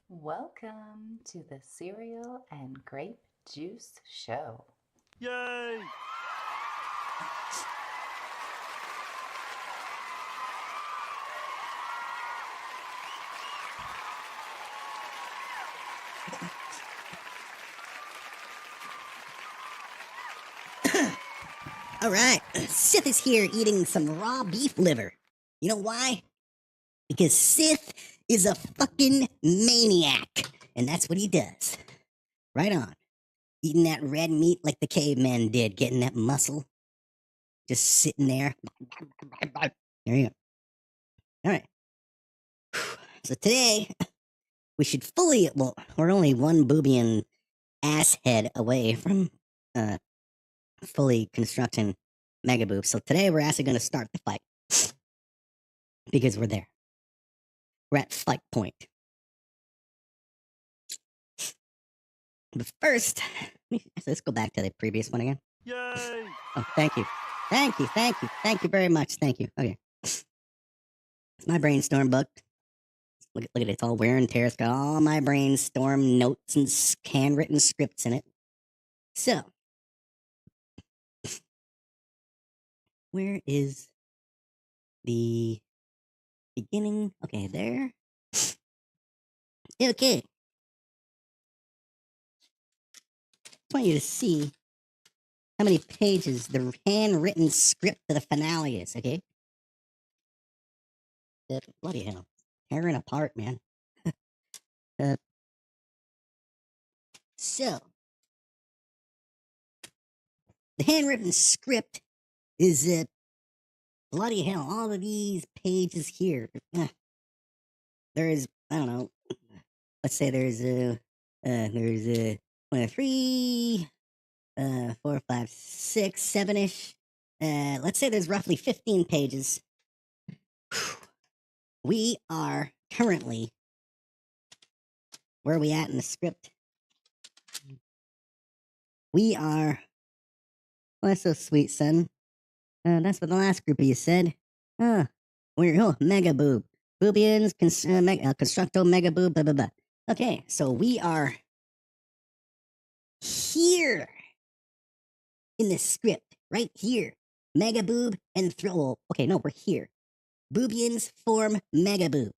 Welcome to the Cereal and Grape Juice Show. Yay! All right, Sith is here eating some raw beef liver. You know why? Because Sith is a fucking maniac, and that's what he does. Right on. Eating that red meat like the cavemen did, getting that muscle. Just sitting there. There you go. All right. So today, we should fully, well, we're only one boobian asshead away from fully constructing Megaboob. So today we're actually going to start the fight. Because we're there. We're at fight point. But first, let's go back to the previous one again. Yay! Oh, thank you. Thank you, thank you. Thank you very much. Thank you. Okay. It's my brainstorm book. Look at it. It's all wear and tear. It's got all my brainstorm notes and handwritten scripts in it. So, where is the beginning? Okay, there. Okay. I want you to see how many pages the handwritten script to the finale is, okay? Bloody hell. Tearing apart, man. So, the handwritten script is bloody hell. All of these pages here. There's, I don't know. Let's say there's one, two, three, 4, 5, 6, 7-ish. Let's say there's roughly 15 pages. We are currently, where are we at in the script? We are, well, that's so sweet, son. That's what the last group of you said. We're, Megaboob. Boobians, constructo Megaboob, blah, blah, blah. Okay, so we are here in the script, right here. Megaboob and Thrill. Okay, no, we're here. Boobians form Megaboob.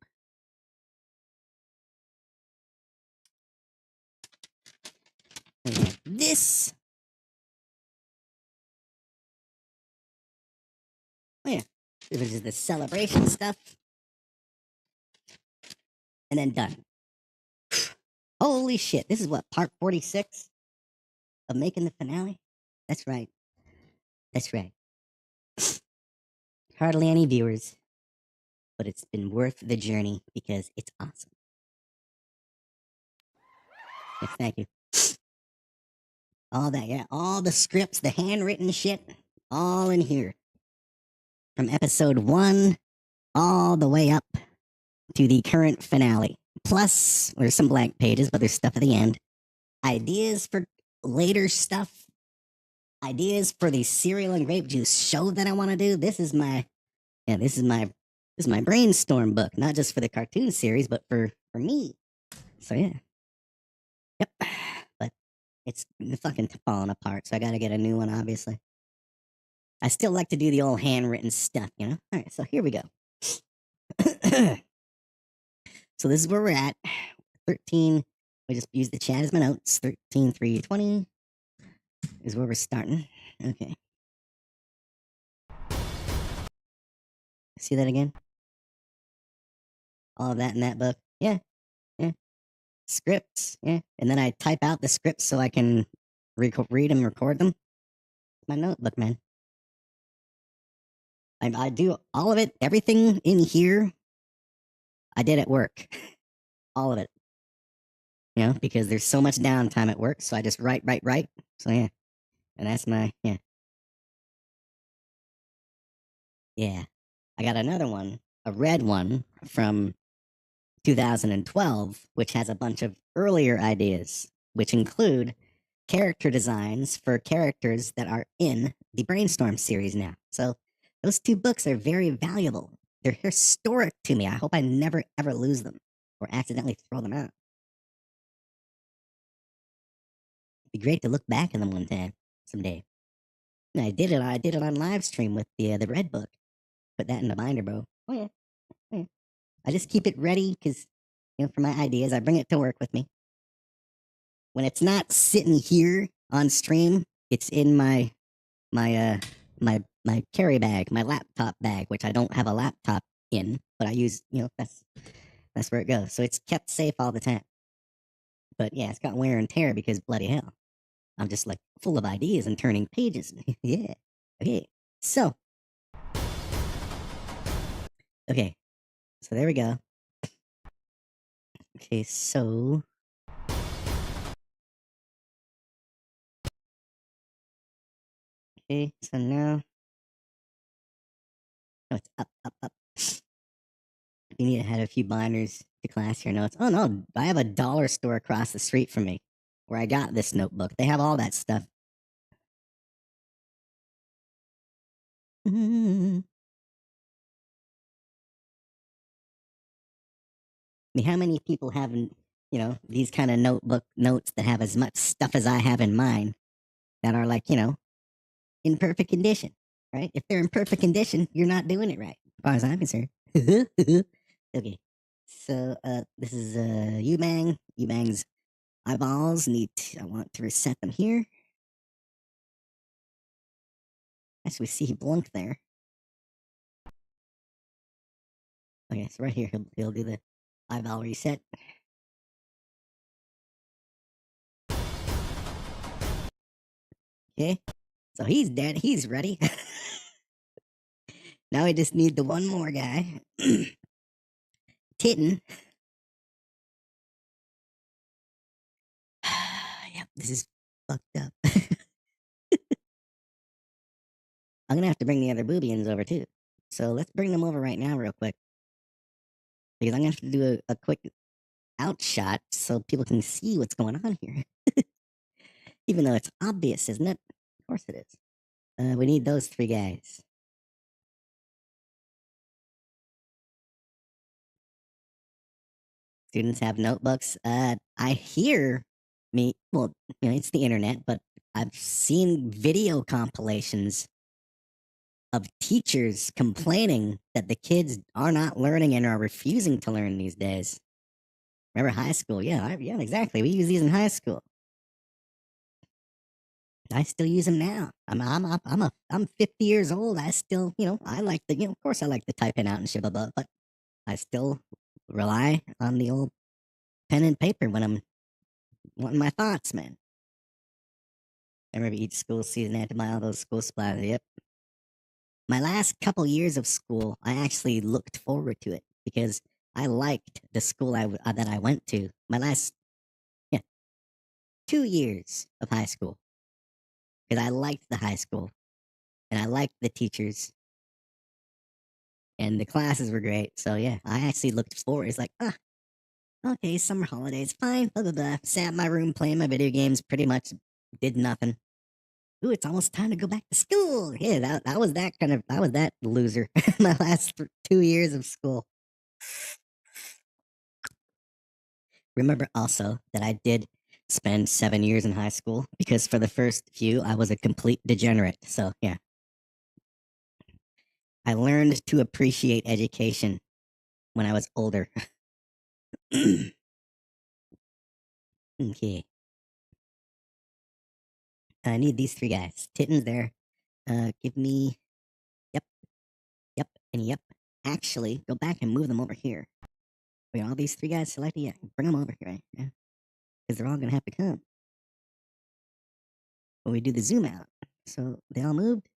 This. Oh yeah, this is the celebration stuff. And then done. Holy shit, this is what, part 46 of making the finale? That's right. That's right. Hardly any viewers, but it's been worth the journey because it's awesome. Yes, thank you. All that, yeah, all the scripts, the handwritten shit, all in here. From episode 1 all the way up to the current finale. Plus, there's some blank pages, but there's stuff at the end. Ideas for later stuff. Ideas for the cereal and grape juice show that I want to do. This is my brainstorm book, not just for the cartoon series, but for me. So yeah. Yep. But it's fucking falling apart, so I gotta get a new one, obviously. I still like to do the old handwritten stuff, you know? Alright, so here we go. So this is where we're at. 13. We just use the chat as my notes. 13, 3, 20 is where we're starting. Okay. See that again? All of that in that book. Yeah. Yeah. Scripts. Yeah. And then I type out the scripts so I can read and record them. My notebook, man. I do all of it. Everything in here, I did at work. All of it. You know, because there's so much downtime at work, so I just write. So yeah. And that's my, yeah. Yeah. I got another one, a red one from 2012, which has a bunch of earlier ideas, which include character designs for characters that are in the Brainstorm series now. So those two books are very valuable. They're historic to me. I hope I never ever lose them or accidentally throw them out. Be great to look back at them one time, someday. And I did it on live stream with the red book. Put that in the binder, bro. Oh yeah. Oh, yeah. I just keep it ready because, for my ideas, I bring it to work with me. When it's not sitting here on stream, it's in my my carry bag, my laptop bag, which I don't have a laptop in, but I use, that's where it goes. So it's kept safe all the time. But yeah, it's got wear and tear because bloody hell, I'm just like full of ideas and turning pages. Yeah. Okay. So. Okay. So there we go. Okay. So. Okay. So now. Oh, it's up, up, up. You need to have a few binders to class your notes. Oh no, I have a dollar store across the street from me where I got this notebook. They have all that stuff. I mean, how many people have, these kind of notebook notes that have as much stuff as I have in mine that are like, in perfect condition, right? If they're in perfect condition, you're not doing it right, as far as I'm concerned. Okay, so this is Ubang. Ubang's eyeballs I want to reset them here. As we see, he blinked there. Okay, so right here, he'll do the eyeball reset. Okay, so he's dead. He's ready. Now we just need the one more guy. Titten. Yep, this is fucked up. I'm gonna have to bring the other boobians over too. So let's bring them over right now, real quick. Because I'm gonna have to do a quick outshot so people can see what's going on here. Even though it's obvious, isn't it? Of course it is. We need those three guys. Students have notebooks. I hear well, it's the internet, but I've seen video compilations of teachers complaining that the kids are not learning and are refusing to learn these days. Remember high school? Yeah, yeah, exactly. We use these in high school. I still use them now. I'm 50 years old. I still, I like of course I like the typing out and shibaba, but I still rely on the old pen and paper when I'm wanting my thoughts, man. I remember each school season had to buy all those school supplies. Yep. My last couple years of school, I actually looked forward to it because I liked the school that I went to. My last, 2 years of high school because I liked the high school and I liked the teachers and the classes were great. So yeah, I actually looked forward. It's like, okay, summer holidays, fine. Blah blah blah. Sat in my room playing my video games. Pretty much did nothing. Ooh, it's almost time to go back to school. Yeah, I was that loser. My last 2 years of school. Remember also that I did spend 7 years in high school because for the first few I was a complete degenerate. So yeah, I learned to appreciate education when I was older. Okay. I need these three guys. Titten's there. Give me. Yep. Yep. And yep. Actually, go back and move them over here. Wait, all these three guys selected? Yeah. Bring them over here, right? Yeah. Because they're all going to have to come when we do the zoom out. So they all moved?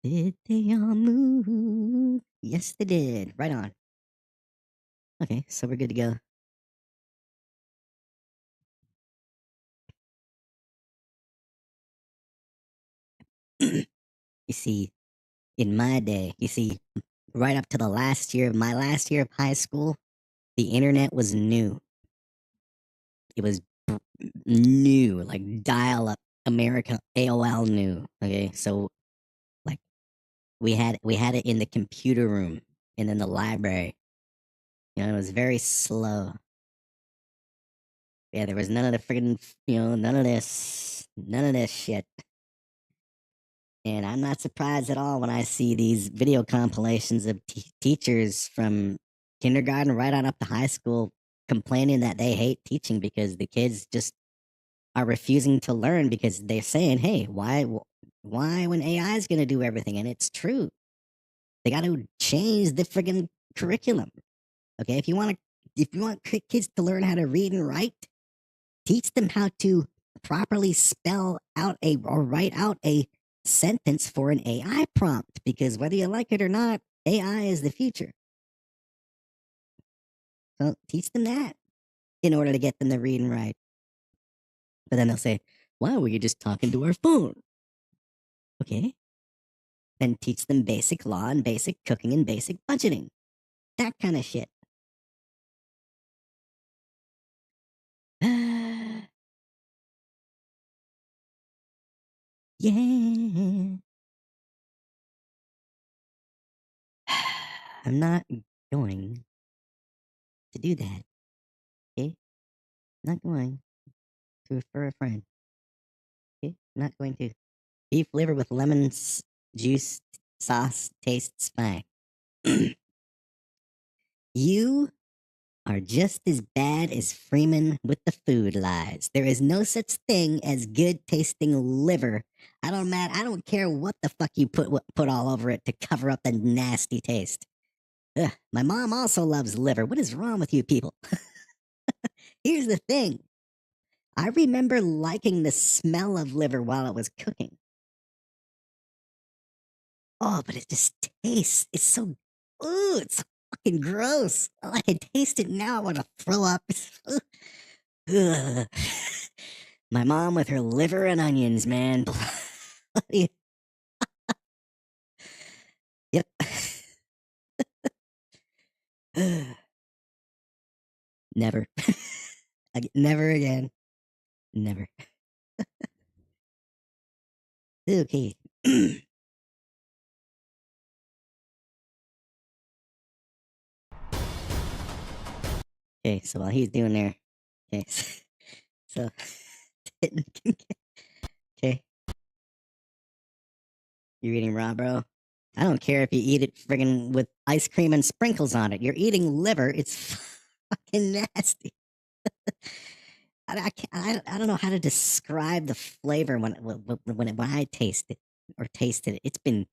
Did they all move? Yes, they did. Right on. Okay, so we're good to go. You see, in my day, right up to my last year of high school, the internet was new. It was new, like dial up America AOL new. Okay, so like we had it in the computer room and in the library. It was very slow. Yeah, there was none of the friggin', none of this shit. And I'm not surprised at all when I see these video compilations of teachers from kindergarten right on up to high school complaining that they hate teaching because the kids just are refusing to learn because they're saying, "Hey, why when AI is going to do everything?" And it's true. They got to change the friggin' curriculum. Okay, if you want kids to learn how to read and write, teach them how to properly spell out or write out a sentence for an AI prompt, because whether you like it or not, AI is the future. So teach them that in order to get them to read and write. But then they'll say, "Why were you just talking to our phone?" Okay. Then teach them basic law and basic cooking and basic budgeting. That kind of shit. Yeah. I'm not going to do that. Okay? I'm not going to refer a friend. Okay? I'm not going to. Beef liver with lemon juice sauce tastes fine. You are just as bad as Freeman with the food lies. There is no such thing as good tasting liver. I don't care what the fuck you put all over it to cover up the nasty taste. Ugh, my mom also loves liver. What is wrong with you people? Here's the thing. I remember liking the smell of liver while it was cooking. Oh, but it just tastes. It's so. Ooh, it's so fucking gross. Oh, I can taste it now. I want to throw up. Ugh. My mom with her liver and onions, man. Yep. Never. Never again. Never. Okay. Okay, so while he's doing there. Okay. So. Okay. You're eating raw, bro? I don't care if you eat it friggin' with ice cream and sprinkles on it. You're eating liver. It's fucking nasty. I don't know how to describe the flavor when I taste it or tasted it. It's been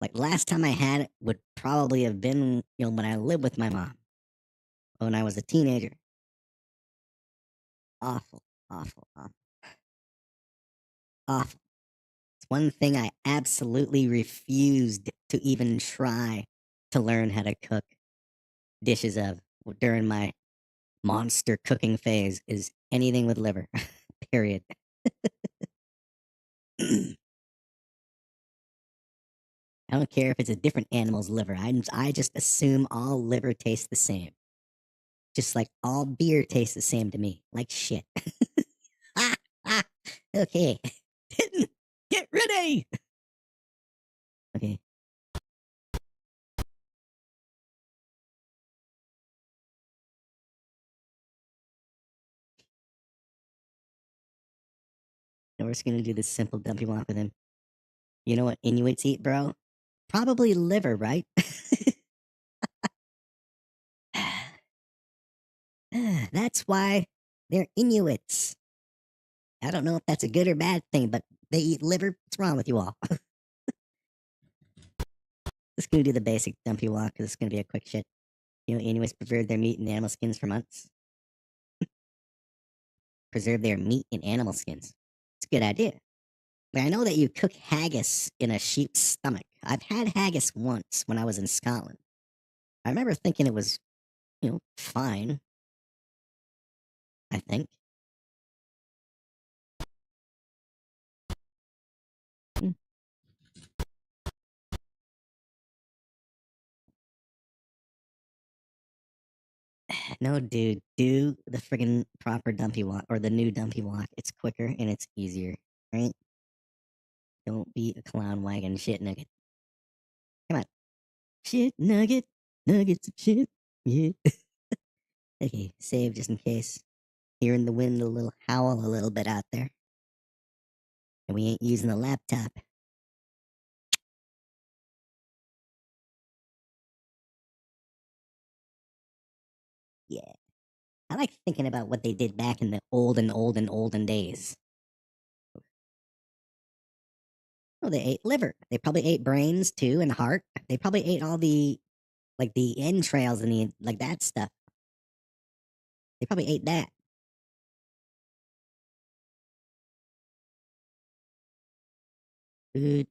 like last time I had it would probably have been when I lived with my mom when I was a teenager. Awful, awful, awful, awful. It's one thing I absolutely refused to even try to learn how to cook dishes of during my monster cooking phase is anything with liver. Period. I don't care if it's a different animal's liver. I just assume all liver tastes the same. Just like all beer tastes the same to me. Like shit. Okay. Get ready. Okay. Now we're just gonna do this simple dumpy walk with him. You know what Inuits eat, bro? Probably liver, right? That's why they're Inuits. I don't know if that's a good or bad thing, but they eat liver. What's wrong with you all? Just gonna do the basic dumpy walk because it's gonna be a quick shit. Inuits preserve their meat in animal skins for months. Preserve their meat in animal skins. It's a good idea. I know that you cook haggis in a sheep's stomach. I've had haggis once when I was in Scotland. I remember thinking it was, fine. I think. Mm. No, dude, do the friggin' proper dumpy walk or the new dumpy walk. It's quicker and it's easier, right? Don't be a clown wagon shit nugget. Come on. Shit nugget. Nuggets of shit. Yeah. Okay, save just in case. hearing the wind a little howl a little bit out there. And we ain't using the laptop. Yeah. I like thinking about what they did back in the olden days. Oh, they ate liver. They probably ate brains too and heart. They probably ate all the like the entrails and the like that stuff. They probably ate that. Wait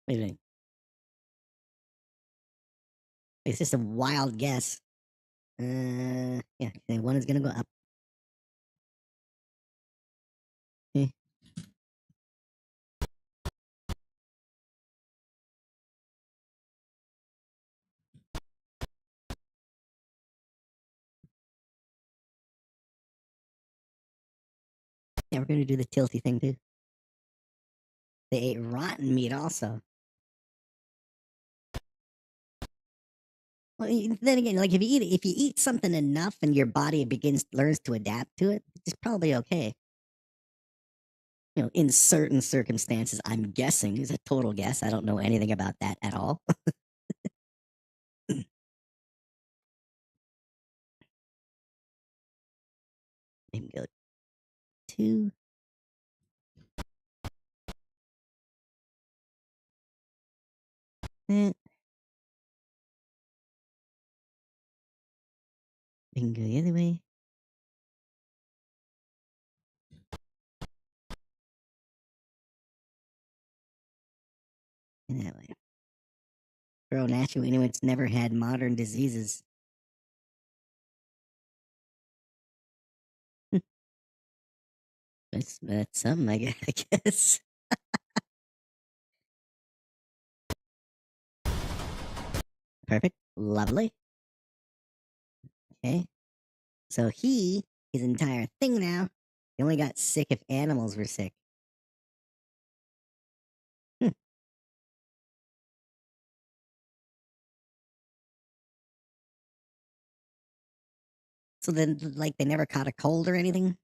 a minute. It's just a wild guess. Yeah, one is gonna go up. Eh. Yeah, we're gonna do the tilty thing too. They ate rotten meat also. Well, then again, like if you eat something enough and your body learns to adapt to it, it's probably okay. You know, in certain circumstances, I'm guessing is a total guess. I don't know anything about that at all. Maybe go 2. Eh. We can go the other way. And that way. Bro, naturally, anyone's never had modern diseases. That's something, I guess. Perfect. Lovely. Okay. So his entire thing now, he only got sick if animals were sick. Hmm. So then, like, they never caught a cold or anything?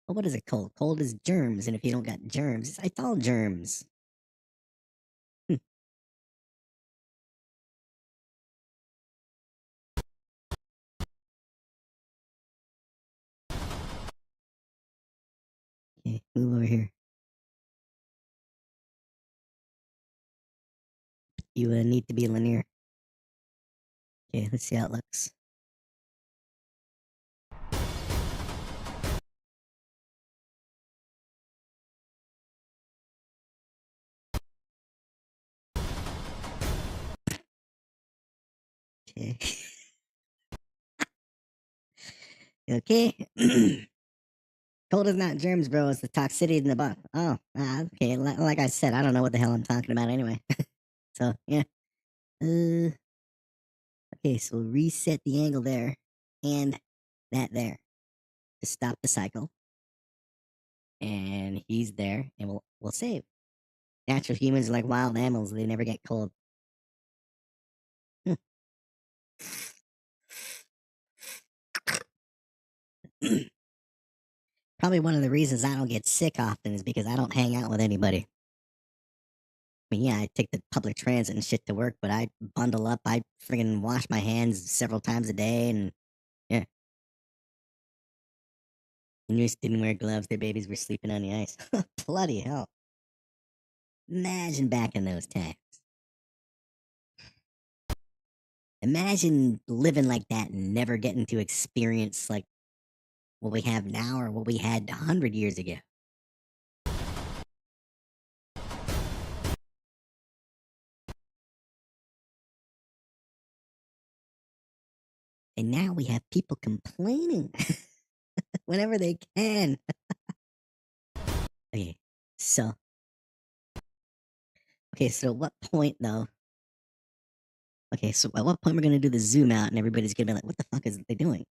Well, what is a cold? Cold is germs, and if you don't got germs, it's all germs. Hmm. Okay, move over here. You need to be linear. Okay, let's see how it looks. Okay. Okay. Cold is not germs, bro. It's the toxicity in the butt. Oh, okay. Like I said, I don't know what the hell I'm talking about anyway. So, yeah. Okay, so we'll reset the angle there and that there to stop the cycle. And he's there, and we'll save. Natural humans are like wild animals; they never get cold. Hmm. Probably one of the reasons I don't get sick often is because I don't hang out with anybody. I mean, yeah, I take the public transit and shit to work, but I bundle up. I friggin' wash my hands several times a day, and yeah. And you just didn't wear gloves. Their babies were sleeping on the ice. Bloody hell! Imagine back in those times. Imagine living like that and never getting to experience like what we have now or what we had 100 years ago. And now we have people complaining whenever they can. Okay, so at what point though? Okay, so at what point we're gonna do the zoom out and everybody's gonna be like, what the fuck is they doing?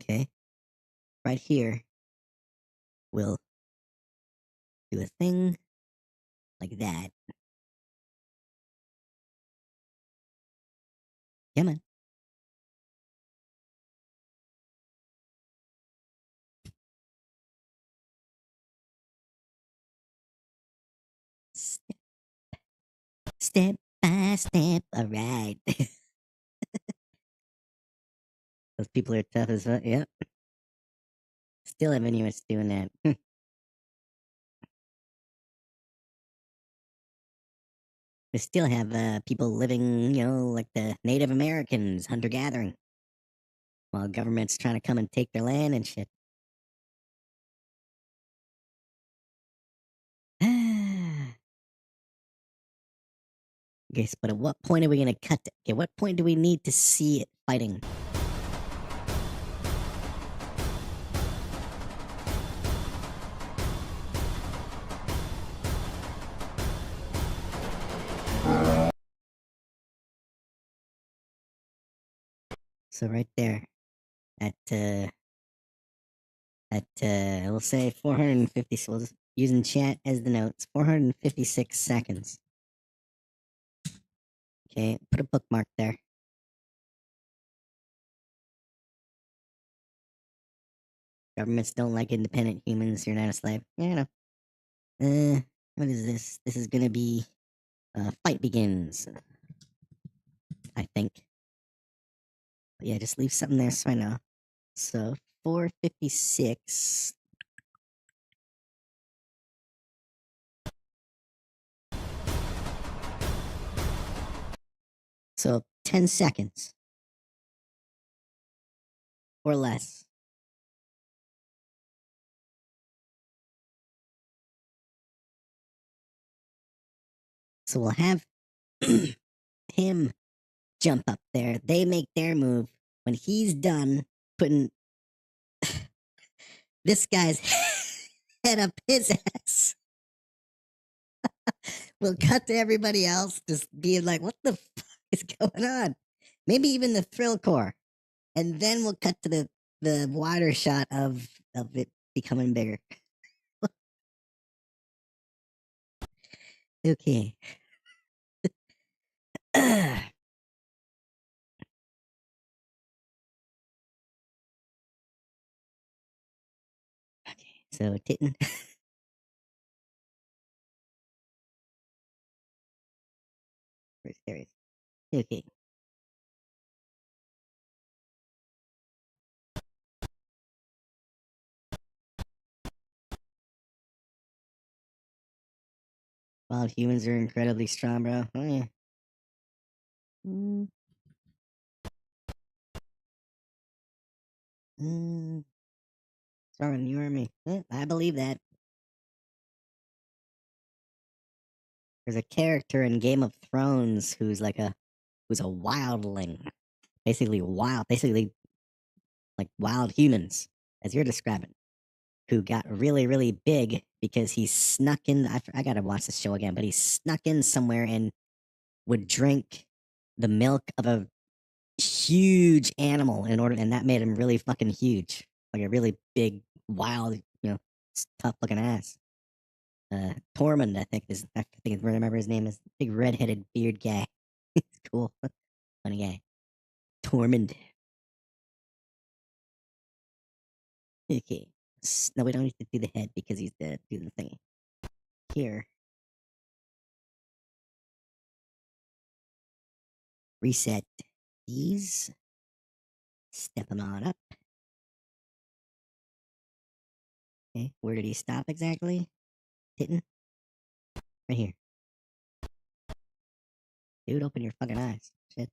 Okay. Right here, we'll do a thing like that. Come on. Step by step, alright. Those people are tough as fuck, yep. Still have Inuits doing that. They still have people living, like the Native Americans, hunter-gathering, while government's trying to come and take their land and shit. Okay, but at what point are we gonna cut it? Okay, what point do we need to see it fighting? So right there, at we'll say 450. So we'll just using chat as the notes. 456 seconds. Okay, put a bookmark there. Governments don't like independent humans. You're not a slave. Yeah, I know. What is this? This is gonna be fight begins. I think. But yeah, just leave something there so I know. So 456. So 10 seconds. Or less. So we'll have him jump up there. They make their move. When he's done putting this guy's head up his ass, we'll cut to everybody else just being like, what the fuck is going on? Maybe even the THRILLKOR. And then we'll cut to the wider shot of it becoming bigger. Okay. Okay, so Titten. There it is. Okay. Wild humans are incredibly strong, bro. Oh, yeah. Mm. Stronger than you or me. I believe that. There's a character in Game of Thrones who's a wildling. Basically like wild humans, as you're describing, who got really, really big because he snuck in. I gotta watch this show again, but he snuck in somewhere and would drink the milk of a huge animal and that made him really fucking huge. Like a really big, wild, tough looking ass. Tormund, I think I remember his name is big redheaded beard guy. He's cool. Funny guy. Tormund. Okay. No, we don't need to do the head because he's do the thingy. Here. Reset these. Step them on up. Okay, where did he stop exactly? Hitting? Right here. Dude, open your fucking eyes. Shit.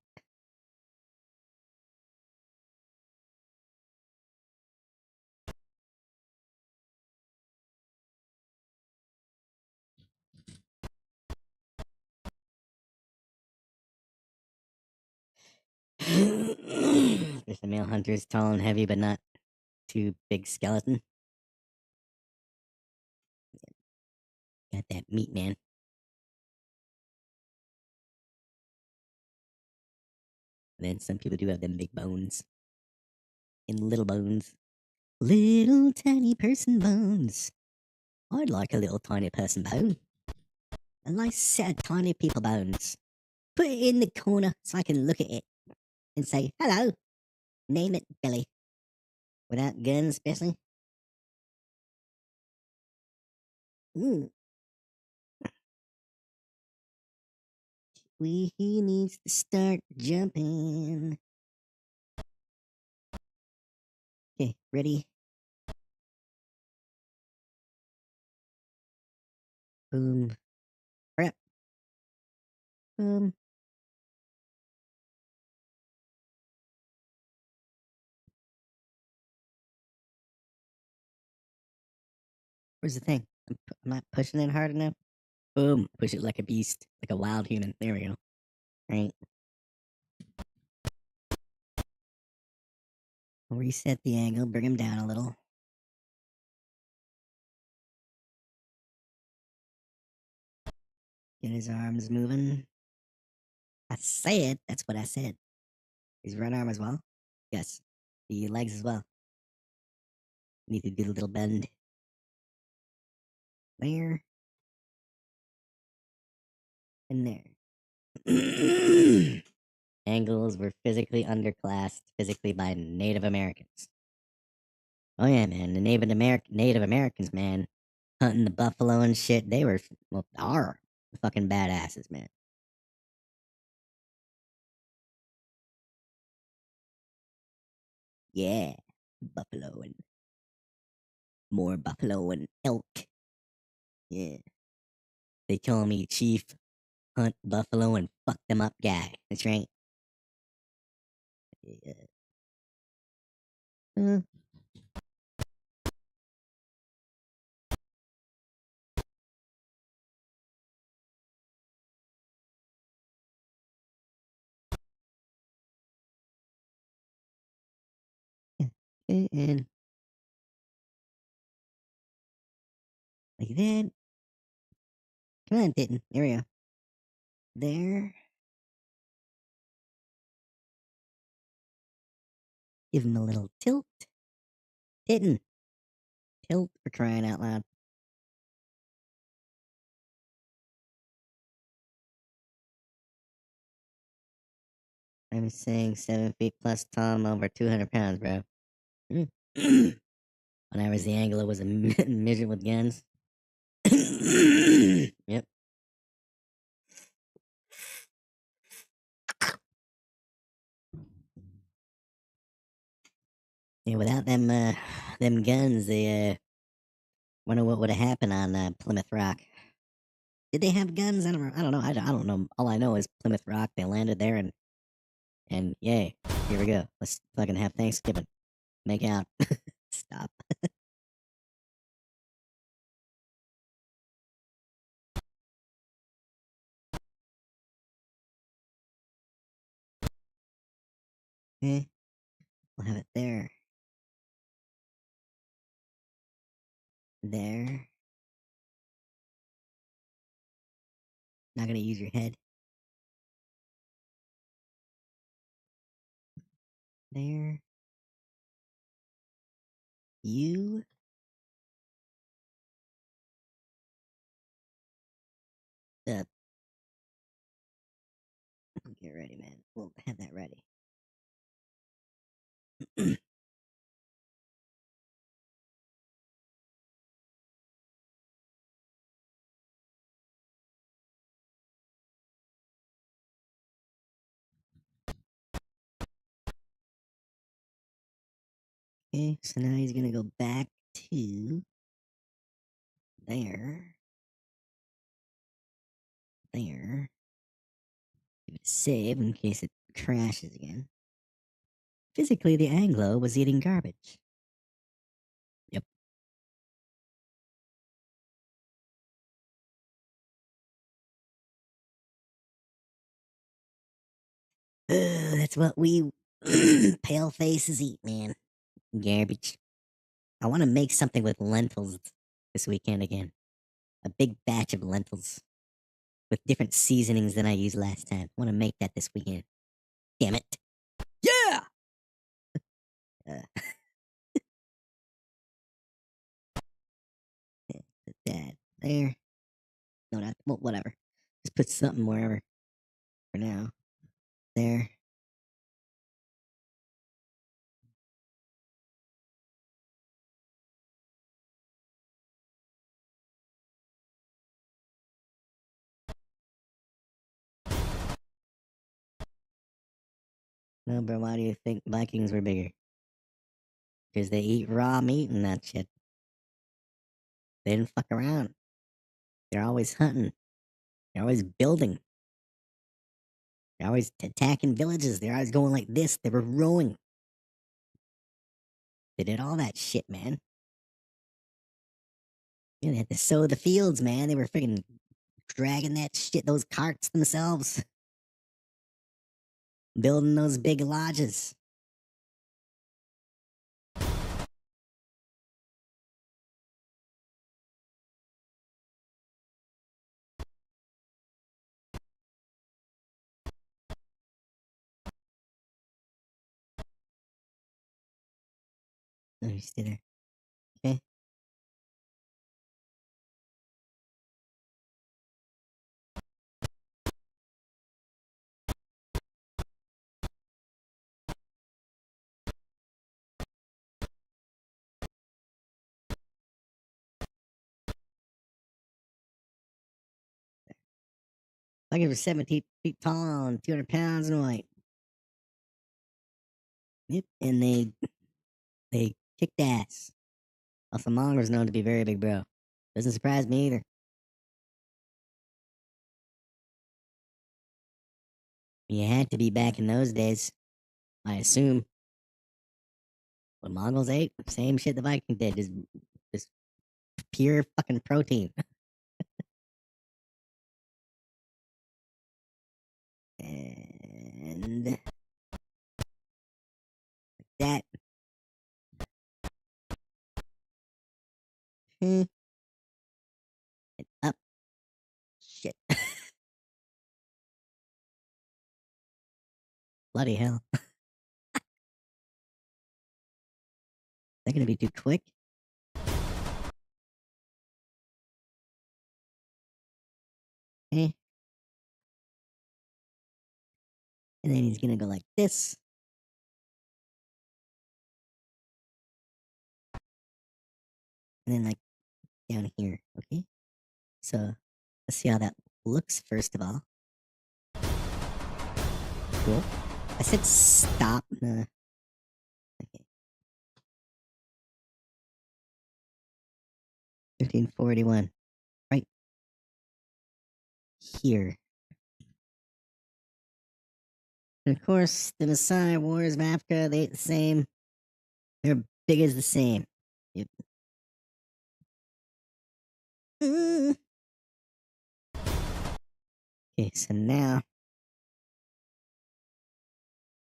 There's a male hunter is tall and heavy, but not too big skeleton. Got that meat, man. And then some people do have them big bones. And little bones. Little tiny person bones. I'd like a little tiny person bone. A nice set of tiny people bones. Put it in the corner so I can look at it and say, hello. Name it Billy. Without guns, especially. Ooh. he needs to start jumping. Okay, ready? Boom. Crap. Boom. Where's the thing? I'm not pushing it hard enough. Boom. Push it like a beast, like a wild human. There we go. Right. Reset the angle, bring him down a little. Get his arms moving. I said, that's what I said. His right arm as well? Yes. The legs as well. Need to do a little bend. There. And there. Angles were physically underclassed physically by Native Americans. Oh yeah, man. The Native Americans, man, hunting the buffalo and shit, they were, well, are fucking badasses, man. Yeah. Buffalo and more buffalo and elk. Yeah. They call me Chief Hunt Buffalo and Fuck Them Up guy. That's right. Yeah. Uh, yeah. And like that. Come on, Titten. There we go. There. Give him a little tilt. Titten. Tilt for crying out loud. I'm saying 7 feet plus tall, I'm over 200 pounds, bro. When I was the Anglo was a midget with guns. Yep. Yeah, without them guns, they wonder what would have happened on Plymouth Rock. Did they have guns? I don't know. I don't know. All I know is Plymouth Rock. They landed there, and yay, here we go. Let's fucking have Thanksgiving. Make out. Stop. Okay, we'll have it there. There. Not gonna use your head. There. You. Up. Get ready, man. We'll have that ready. Okay, so now he's gonna go back to there. There. Give it a save in case it crashes again. Physically, the Anglo was eating garbage. Yep. That's what we pale faces eat, man. Garbage. I want to make something with lentils this weekend again. A big batch of lentils with different seasonings than I used last time. I want to make that this weekend. Damn it. Yeah! Put that there. No, not, well, whatever. Just put something wherever for now. There. No, bro, why do you think Vikings were bigger? Because they eat raw meat and that shit. They didn't fuck around. They're always hunting. They're always building. They're always attacking villages. They're always going like this. They were rowing. They did all that shit, man. Yeah, they had to sow the fields, man. They were freaking dragging that shit, those carts themselves, building those big lodges. Oh, you stay there. Okay. I give her 17 feet tall and 200 pounds in weight. Yep, and they kicked ass. Also, Mongo's known to be very big, bro. Doesn't surprise me either. You had to be back in those days, I assume. What Mongols ate, same shit the Viking did, just pure fucking protein. And that. And up. Shit. Bloody hell. They're gonna be too quick. Eh. And then he's gonna go like this. And then like down here, okay? So let's see how that looks first of all. Cool. I said stop. Okay. 1541. Right here. And of course, the Maasai Wars of Africa, they ate the same. They're big as the same. Yep. Okay, so now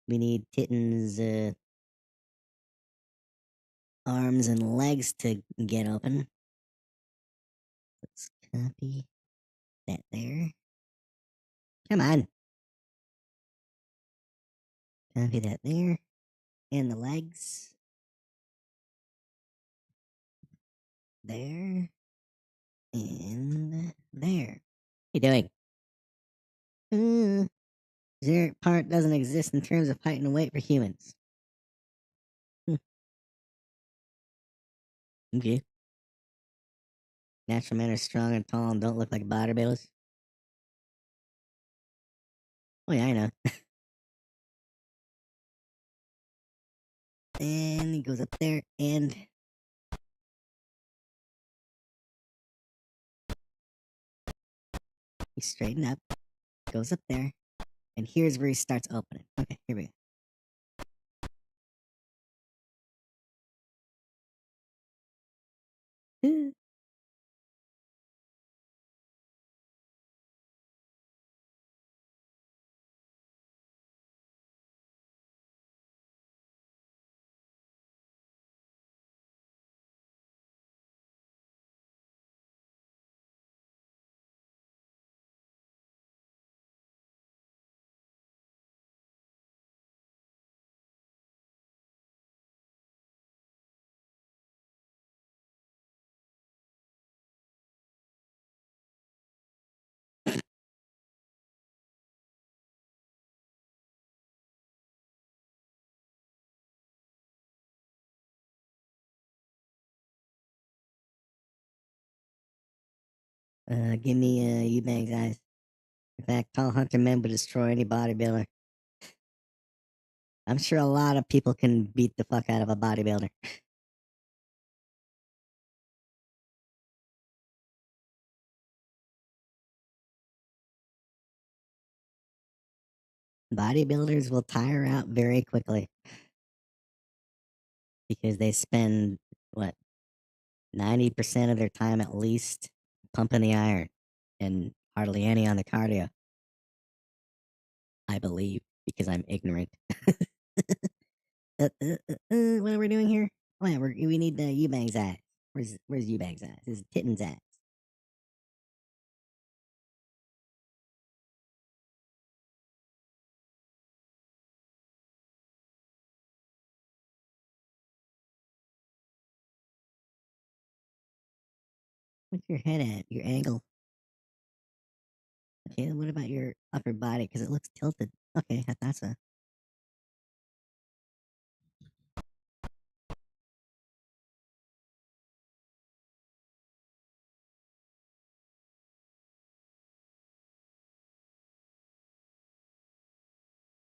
we need Titten's arms and legs to get open. Let's copy that there. Come on. Copy that there. And the legs. There. And there. What are you doing? Xeric part doesn't exist in terms of height and weight for humans. Okay. Natural men are strong and tall and don't look like bodybuilders. Oh yeah, I know. And he goes up there and he straightened up, goes up there, and here's where he starts opening. Okay, here we go. Give me Eubank's eyes. In fact, tall hunter men would destroy any bodybuilder. I'm sure a lot of people can beat the fuck out of a bodybuilder. Bodybuilders will tire out very quickly because they spend, what, 90% of their time at least pumping the iron and hardly any on the cardio. I believe, because I'm ignorant. What are we doing here? Oh, yeah, we need Eubang's ass. Where's Eubang's ass? His Titten's ass. What's your head at? Your angle? Okay, what about your upper body? Because it looks tilted. Okay, I thought so.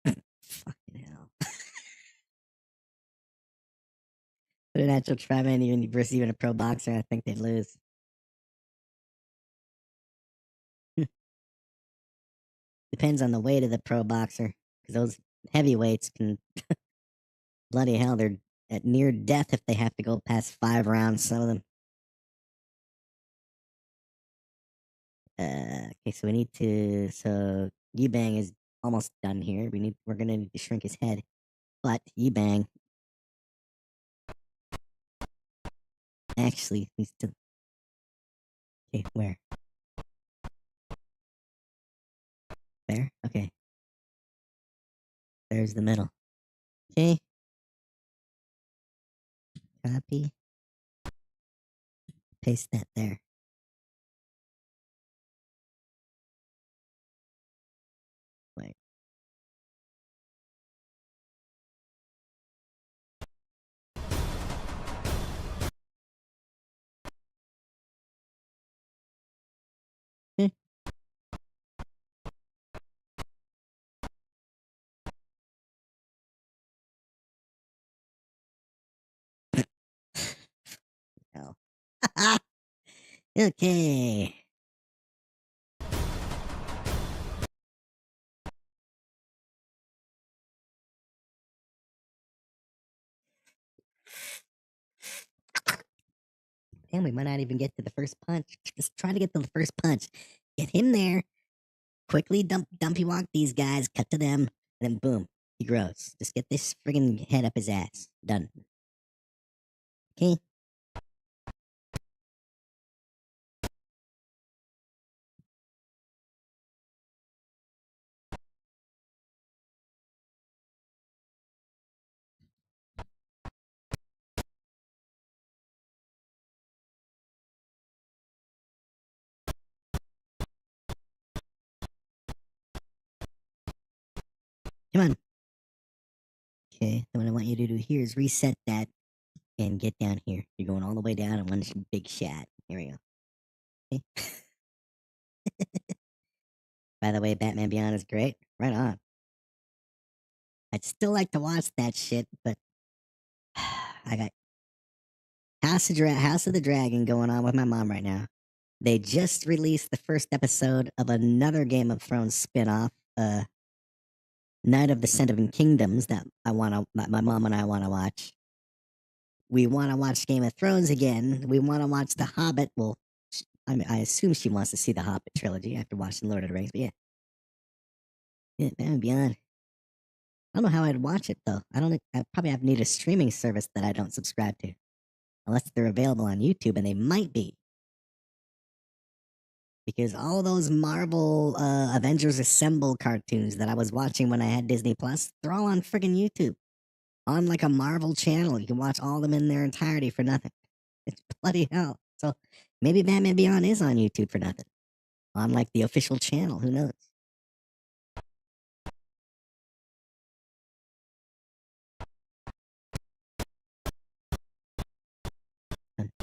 Fucking hell. Put a natural tri-man versus even a pro boxer, I think they'd lose. Depends on the weight of the pro boxer. Because those heavyweights can, bloody hell, they're at near death if they have to go past 5 rounds, some of them. Okay, so we need to. So Yubang is almost done here. We're gonna need to shrink his head, but Yubang actually needs to. Okay, where? There. Okay, there's the middle. Okay, copy, paste that there. Wait. Hmm. Oh. Okay. Damn, we might not even get to the first punch. Just try to get to the first punch. Get him there. Quickly dumpy walk these guys. Cut to them, and then boom, he grows. Just get this friggin' head up his ass. Done. Okay. Come on. Okay, then what I want you to do here is reset that and get down here. You're going all the way down in one big shot. Here we go. Okay. By the way, Batman Beyond is great. Right on. I'd still like to watch that shit, but I got House of the Dragon going on with my mom right now. They just released the first episode of another Game of Thrones spin-off, Night of the Seven Kingdoms, that my mom and I want to watch. We want to watch Game of Thrones again. We want to watch The Hobbit. Well, I assume she wants to see the Hobbit trilogy after watching Lord of the Rings, but yeah, Batman Beyond. I don't know how I'd watch it though. I probably need a streaming service that I don't subscribe to, unless they're available on YouTube, and they might be, because all those Marvel Avengers Assemble cartoons that I was watching when I had Disney Plus, they're all on friggin' YouTube, on like a Marvel channel. You can watch all of them in their entirety for nothing. It's bloody hell. So maybe Batman Beyond is on YouTube for nothing, on like the official channel. Who knows?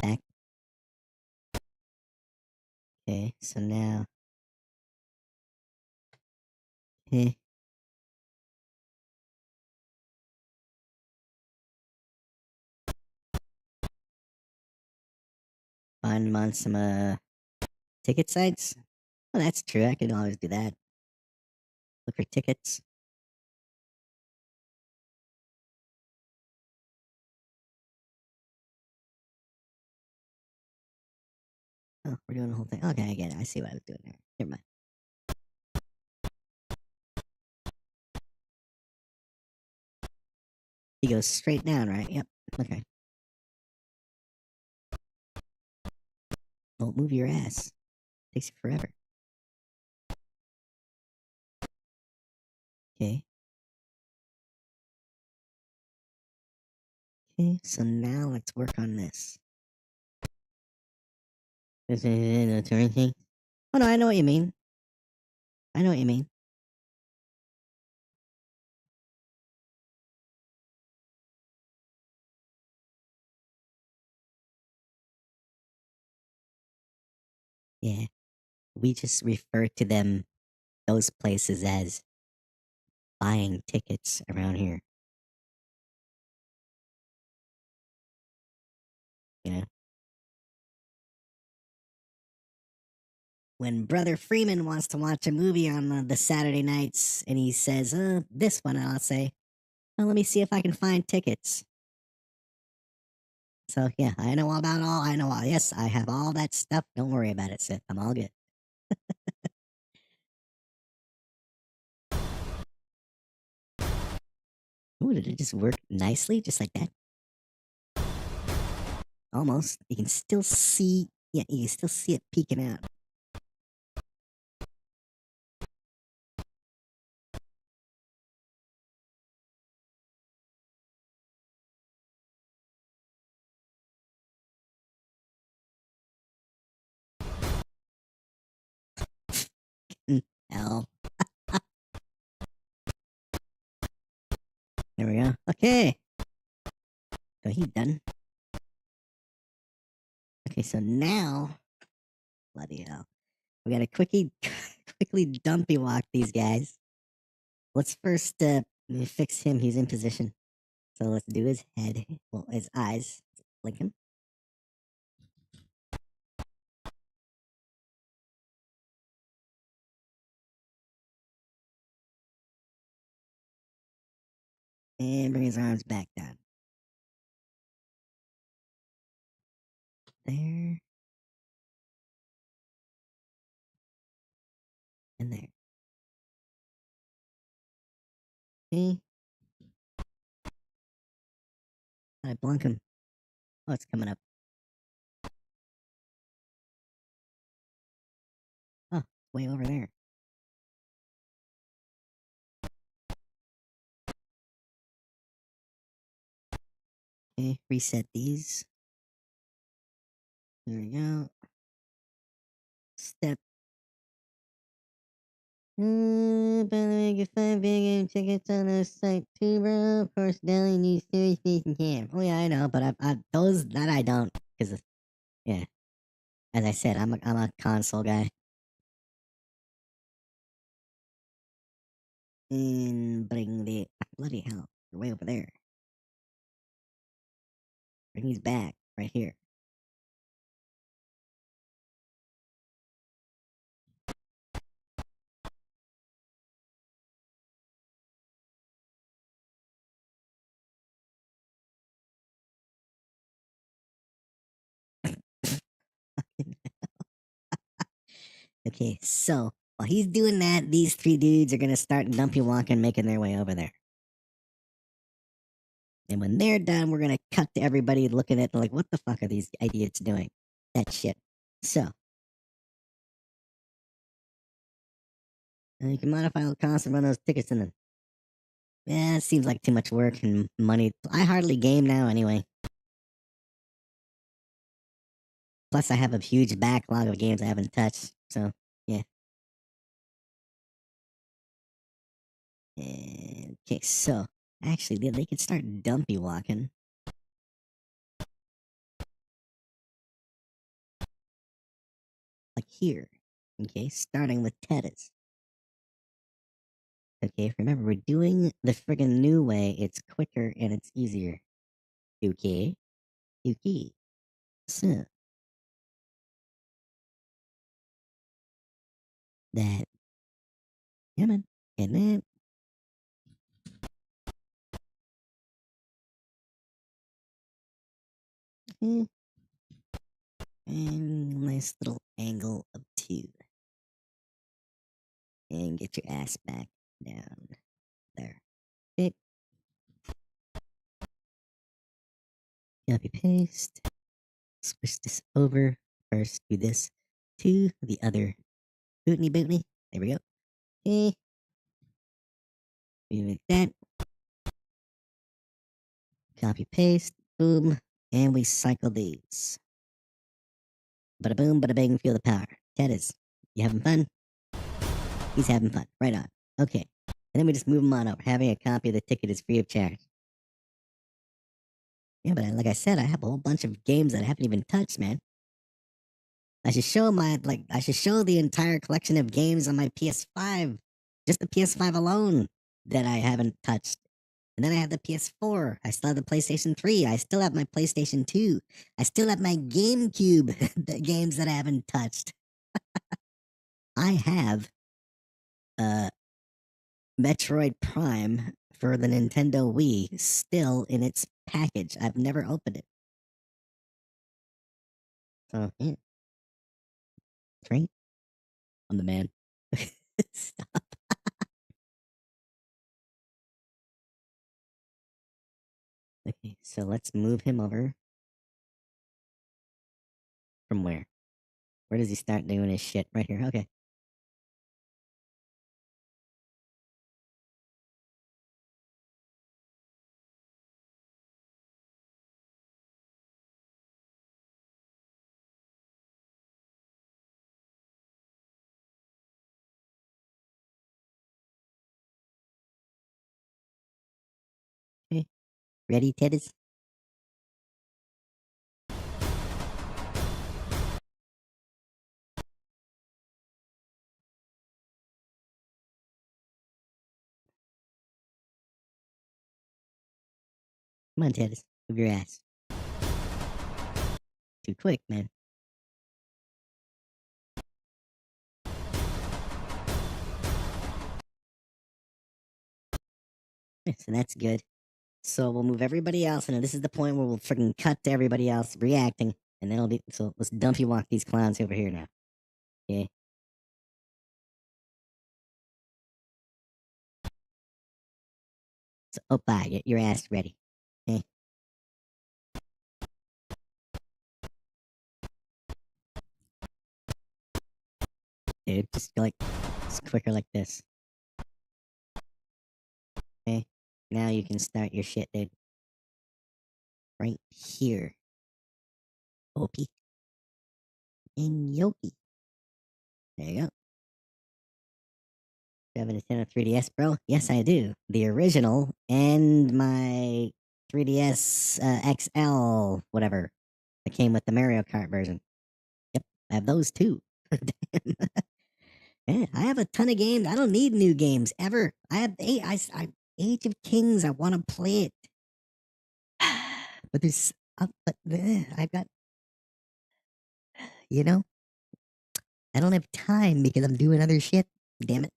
Back. Okay, so now. Okay. find them on some ticket sites. Oh, that's true. I can always do that. Look for tickets. Oh, we're doing the whole thing. Okay, I get it. I see what I was doing there. Never mind. He goes straight down, right? Yep. Okay. Don't move your ass. Takes you forever. Okay. Okay, so now let's work on this. This is a turn thing? Oh no, I know what you mean. I know what you mean. Yeah. We just refer to them, those places, as buying tickets around here. Yeah. When Brother Freeman wants to watch a movie on the Saturday nights and he says, this one, I'll say, well, let me see if I can find tickets. So, yeah, I know about all. I know all. Yes, I have all that stuff. Don't worry about it, Sith. I'm all good. Ooh, did it just work nicely? Just like that? Almost. You can still see. Yeah, you can still see it peeking out. Hell. There we go. Okay. So he's done. Okay, so now, bloody hell, we gotta quickly dumpy walk these guys. Let's first fix him. He's in position. So let's do his head. Well, his eyes. Blink him. And bring his arms back down. There. And there. Okay. I blunk him. Oh, it's coming up. Oh, it's way over there. Okay, reset these. There we go. Step. By the way, you can find video game tickets on our site too, bro. Of course, Deli needs series station cam. Oh yeah, I know, but those that I don't, because yeah, as I said, I'm a console guy. And bring the bloody hell, they're way over there. Bring these back right here. Okay, so while he's doing that, these three dudes are gonna start dumpy walking, making their way over there. And when they're done, we're gonna cut to everybody looking at like, what the fuck are these idiots doing? That shit. So you can modify the cost and run those tickets in them. Yeah, it seems like too much work and money. I hardly game now anyway. Plus, I have a huge backlog of games I haven't touched. So, yeah. Okay, so actually, they could start dumpy walking. Like here. Okay, starting with Tedda's. Okay, remember, we're doing the friggin' new way. It's quicker and it's easier. Okay? Okay. So, that. Yeah, man. And then. And nice little angle of 2. And get your ass back down there. Okay. Copy paste. Switch this over. First, do this to the other bootney bootney. There we go. Okay. We make that. Copy paste. Boom. And we cycle these. Bada boom, bada bang, feel the power. Ted is. You having fun? He's having fun. Right on. Okay. And then we just move him on over. Having a copy of the ticket is free of charge. Yeah, but like I said, I have a whole bunch of games that I haven't even touched, man. I should show I should show the entire collection of games on my PS5. Just the PS5 alone that I haven't touched. And then I have the PS4. I still have the PlayStation 3. I still have my PlayStation 2. I still have my GameCube the games that I haven't touched. I have Metroid Prime for the Nintendo Wii still in its package. I've never opened it. So, yeah. Right? I'm the man. Stop. Okay, so let's move him over. From where? Where does he start doing his shit? Right here. Okay. Okay. Ready, Teddies? Come on, Teddies. Move your ass. Too quick, man. So that's good. So we'll move everybody else, and this is the point where we'll freaking cut to everybody else reacting, and then it'll be so. Let's dumpy walk these clowns over here now. Okay. So, Oppa, get your ass ready. Okay. Dude, just quicker like this. Okay. Now you can start your shit, dude. Right here. Opie. And Yoki. There you go. You have a Nintendo 3DS, bro? Yes, I do. The original and my 3DS XL, whatever. That came with the Mario Kart version. Yep, I have those too. Damn. Yeah, I have a ton of games. I don't need new games ever. I have Age of Kings. I want to play it, but I've got, you know, I don't have time because I'm doing other shit. Damn it.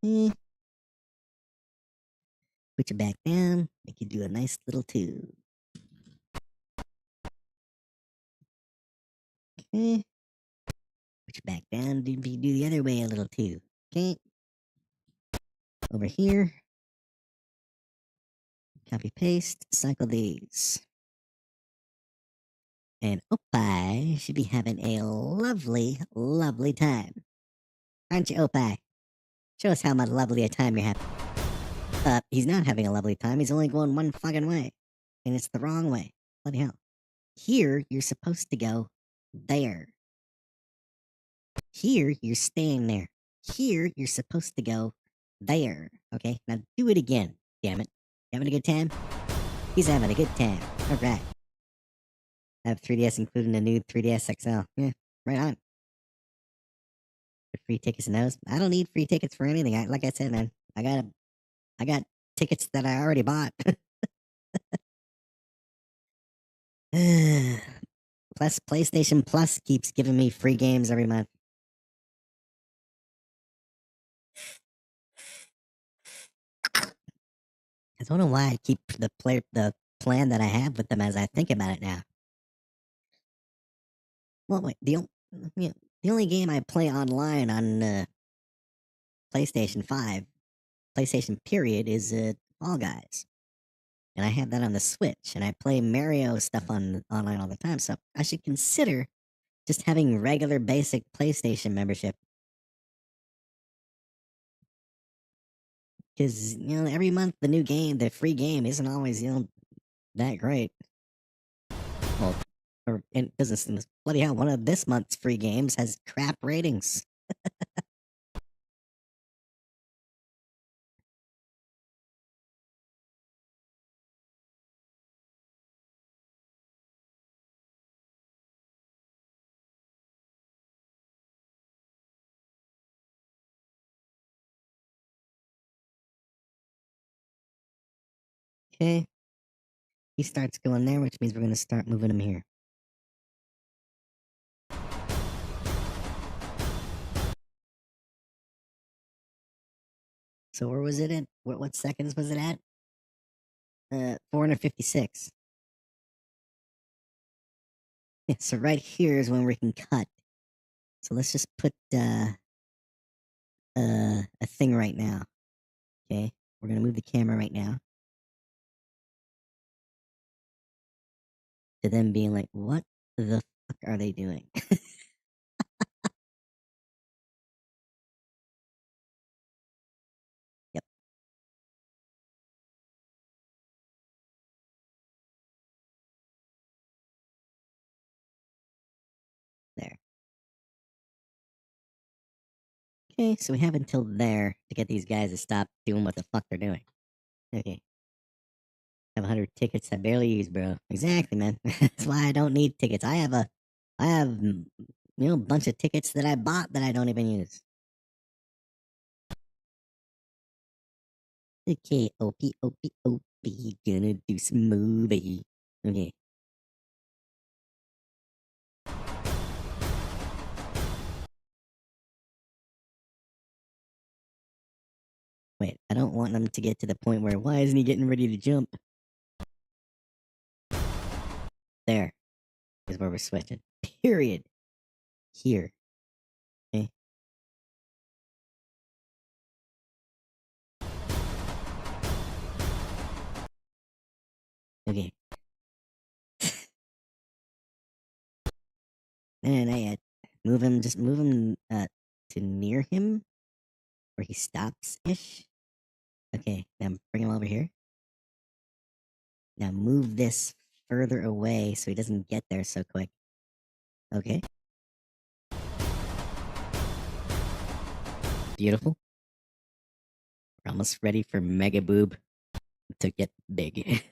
Eh. Put you back down. Make you do a nice little 2. Okay. Put you back down. Do the other way a little 2. Okay. Over here. Copy paste. Cycle these. And Opie should be having a lovely, lovely time. Aren't you, Opie? Show us how much lovely a time you're having. He's not having a lovely time. He's only going one fucking way. And it's the wrong way. Bloody hell. Here, you're supposed to go there. Here, you're staying there. Here, you're supposed to go there. Okay? Now do it again. Damn it. You having a good time? He's having a good time. Alright. I have 3DS including a new 3DS XL. Yeah, right on. Free tickets and those. I don't need free tickets for anything. Like I said, man, I got tickets that I already bought. Plus, PlayStation Plus keeps giving me free games every month. I don't know why I keep the plan that I have with them as I think about it now. Well, wait, the only game I play online on PlayStation 5, PlayStation period, is Fall Guys. And I have that on the Switch, and I play Mario stuff online all the time, so I should consider just having regular basic PlayStation membership. Because, every month the free game isn't always, that great. Well, or it doesn't, bloody hell, one of this month's free games has crap ratings. Okay. He starts going there, which means we're going to start moving him here. So where was it at? What seconds was it at? 456. Yeah, so right here is when we can cut. So let's just put a thing right now. Okay, we're gonna move the camera right now to them being like, "What the fuck are they doing?" Yep. There. Okay, so we have until there to get these guys to stop doing what the fuck they're doing. Okay. I have 100 tickets I barely use, bro. Exactly, man. That's why I don't need tickets. I have a bunch of tickets that I bought that I don't even use. Okay, OP, gonna do some movie. Okay. Wait, I don't want them to get to the point where, why isn't he getting ready to jump? There is where we're switching. Period. Here. Okay. Okay. And I just move him to near him where he stops ish. Okay, now bring him over here. Now move this further away so he doesn't get there so quick. Okay. Beautiful. We're almost ready for MEGABOOB to get big.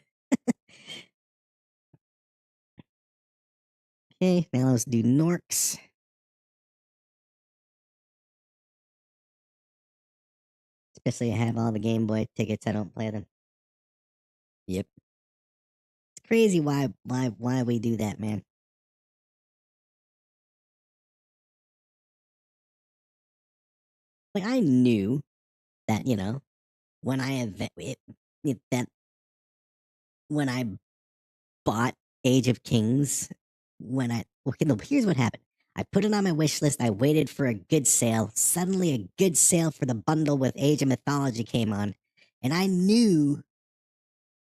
Okay, now let's do Norks. Especially I have all the Game Boy tickets, I don't play them. Yep. It's crazy why we do that, man. Like I knew that, when when I bought Age of Kings, okay, no, here's what happened. I put it on my wish list. I waited for a good sale. Suddenly, a good sale for the bundle with Age of Mythology came on, and I knew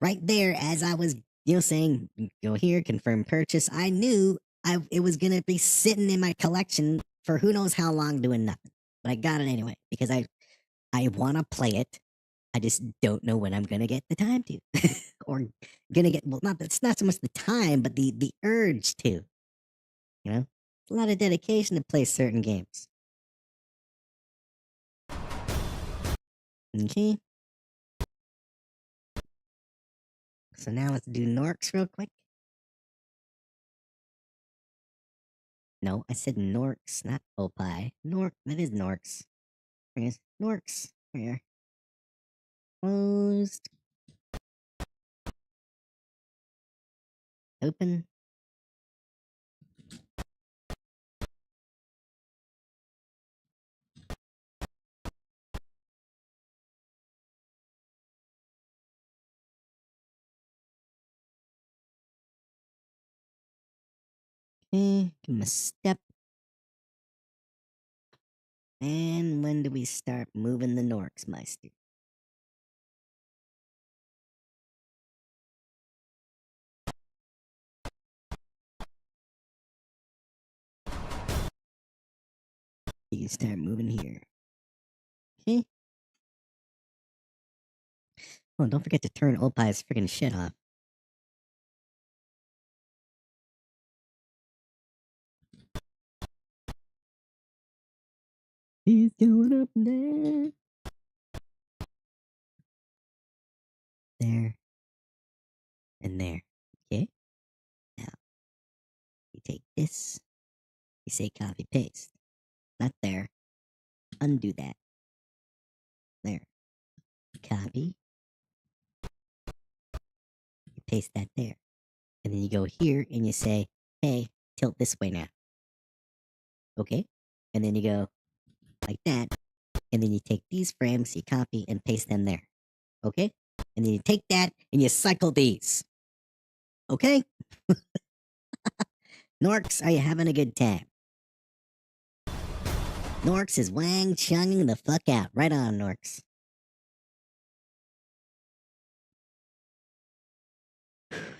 right there as I was, saying go here, confirm purchase. I knew it was gonna be sitting in my collection for who knows how long, doing nothing. But I got it anyway because I want to play it. I just don't know when I'm gonna get the time to, or gonna get it's not so much the time, but the urge to. It's a lot of dedication to play certain games. Okay. So now let's do Norks real quick. No, I said Norks, not Opie. That is Norks. Here's Norks. Here. Closed. Open. Okay, give him a step. And when do we start moving the Norks, Meister? You can start moving here. Okay. Oh, don't forget to turn Opie's freaking shit off. He's going up there. There. And there. Okay? Now, you take this. You say copy paste. Not there. Undo that. There. Copy. You paste that there. And then you go here and you say, hey, tilt this way now. Okay? And then you go like that. And then you take these frames, you copy and paste them there. Okay? And then you take that and you cycle these. Okay? Norks, are you having a good time? Norks is wang chunging the fuck out. Right on, Norks.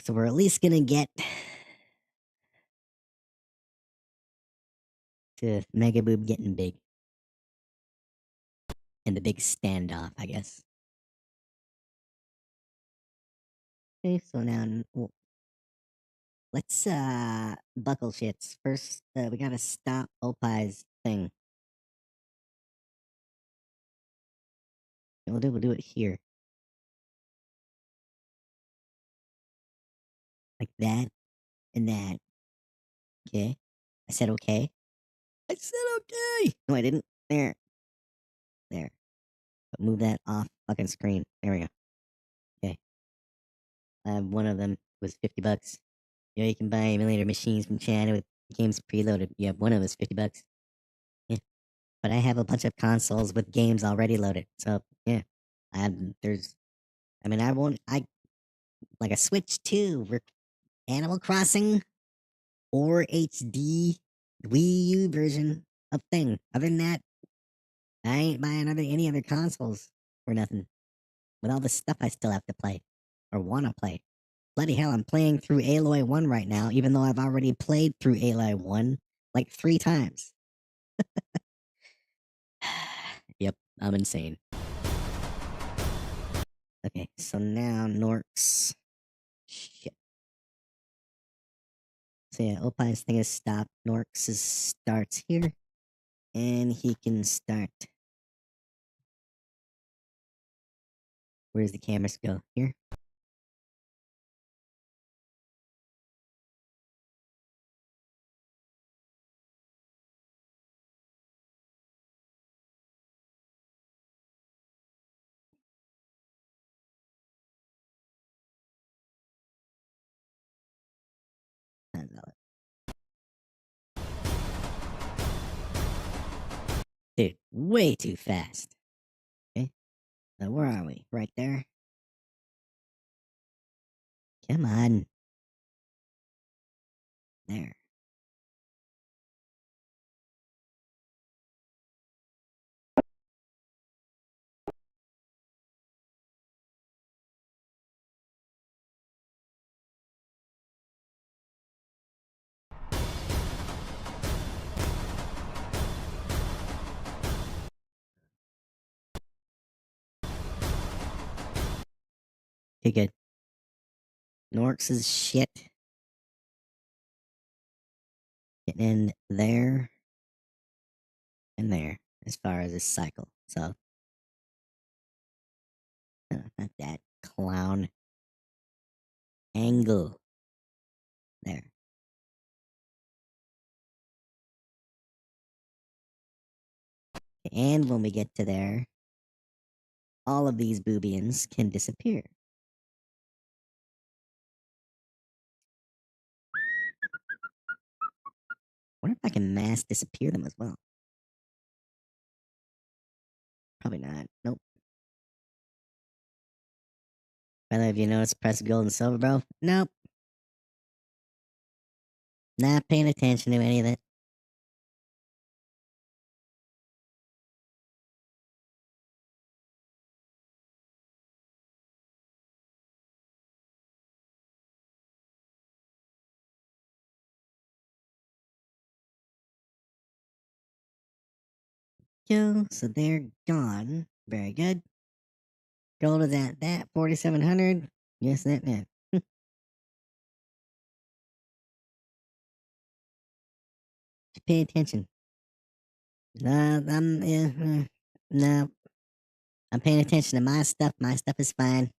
So we're at least gonna get to Megaboob getting big. And the big standoff, I guess. Okay, so now let's buckle shits. First, we gotta stop Opie's thing. We'll do it here. Like that and that. Okay. I said okay. I said okay. No, I didn't. There. There. But move that off fucking screen. There we go. Okay. One of them was $50. You know, you can buy emulator machines from China with games preloaded. Yeah, one of them was $50. Yeah. But I have a bunch of consoles with games already loaded. So yeah. I like a Switch 2, Animal Crossing, or HD Wii U version of thing. Other than that, I ain't buying any other consoles or nothing. With all the stuff I still have to play or want to play. Bloody hell, I'm playing through Aloy 1 right now, even though I've already played through Aloy 1 like 3 times. Yep, I'm insane. Okay, so now Norks. Shit. So yeah, Opie's thing is stopped. Norks starts here. And he can start. Where's the cameras go? Here? I love it. Dude, way too fast. Okay. Now where are we? Right there? Come on. There. Okay, good. Norks' shit. Getting in there and there as far as this cycle. So, not that clown. Angle. There. And when we get to there, all of these boobians can disappear. Wonder if I can mass disappear them as well. Probably not. Nope. By the way, have you noticed press gold and silver, bro? Nope. Not paying attention to any of it. Yo, so they're gone. Very good. Gold is at that 4,700. Yes, that. Pay attention. No. I'm paying attention to my stuff. My stuff is fine.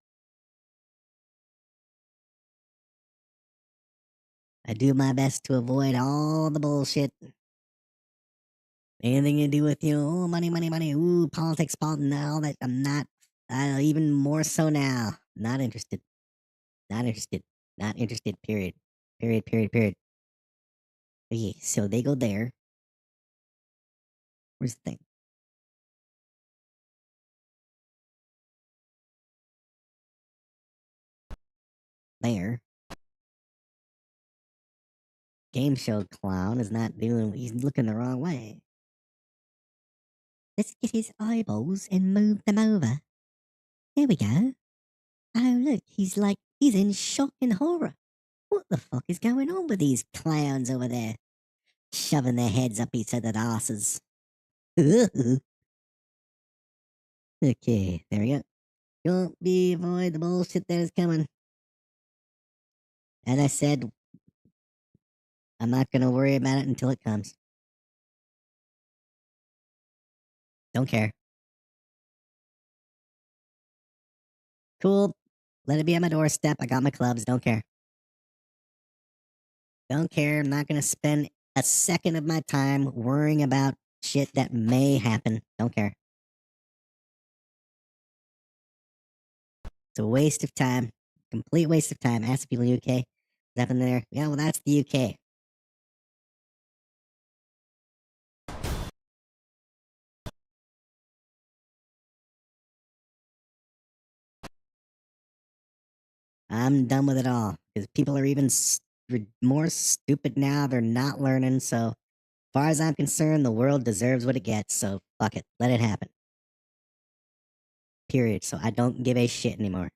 I do my best to avoid all the bullshit. Anything to do with money. Ooh, politics, all that. I'm not. Even more so now. Not interested. Not interested. Not interested. Period. Period. Okay, so they go there. Where's the thing? There. Game show clown is not doing. He's looking the wrong way. Let's get his eyeballs and move them over. There we go. Oh, look, he's in shock and horror. What the fuck is going on with these clowns over there? Shoving their heads up each other's asses. Okay, there we go. Don't be avoid the bullshit that is coming. As I said, I'm not gonna worry about it until it comes. Don't care. Cool. Let it be on my doorstep. I got my clubs. Don't care. Don't care. I'm not gonna spend a second of my time worrying about shit that may happen. Don't care. It's a waste of time. Complete waste of time. Ask people in the UK. What's happened there? Yeah, well, that's the UK. I'm done with it all because people are even more stupid now. They're not learning. So, as far as I'm concerned, the world deserves what it gets. So, fuck it. Let it happen. Period. So, I don't give a shit anymore.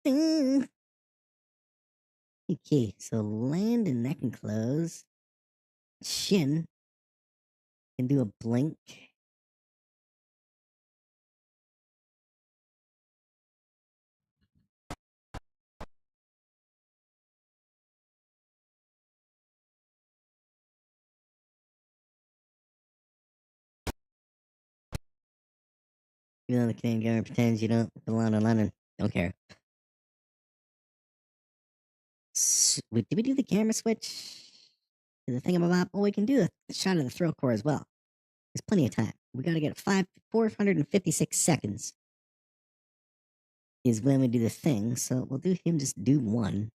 Okay, so land and that can close. Shin can do a blink. Even though the Canadian government pretends you don't belong to London. Don't care. Did we do the camera switch? The thing about, we can do a shot of the THRILLKOR as well. There's plenty of time. We gotta get 456 seconds is when we do the thing, so we'll do him just do one.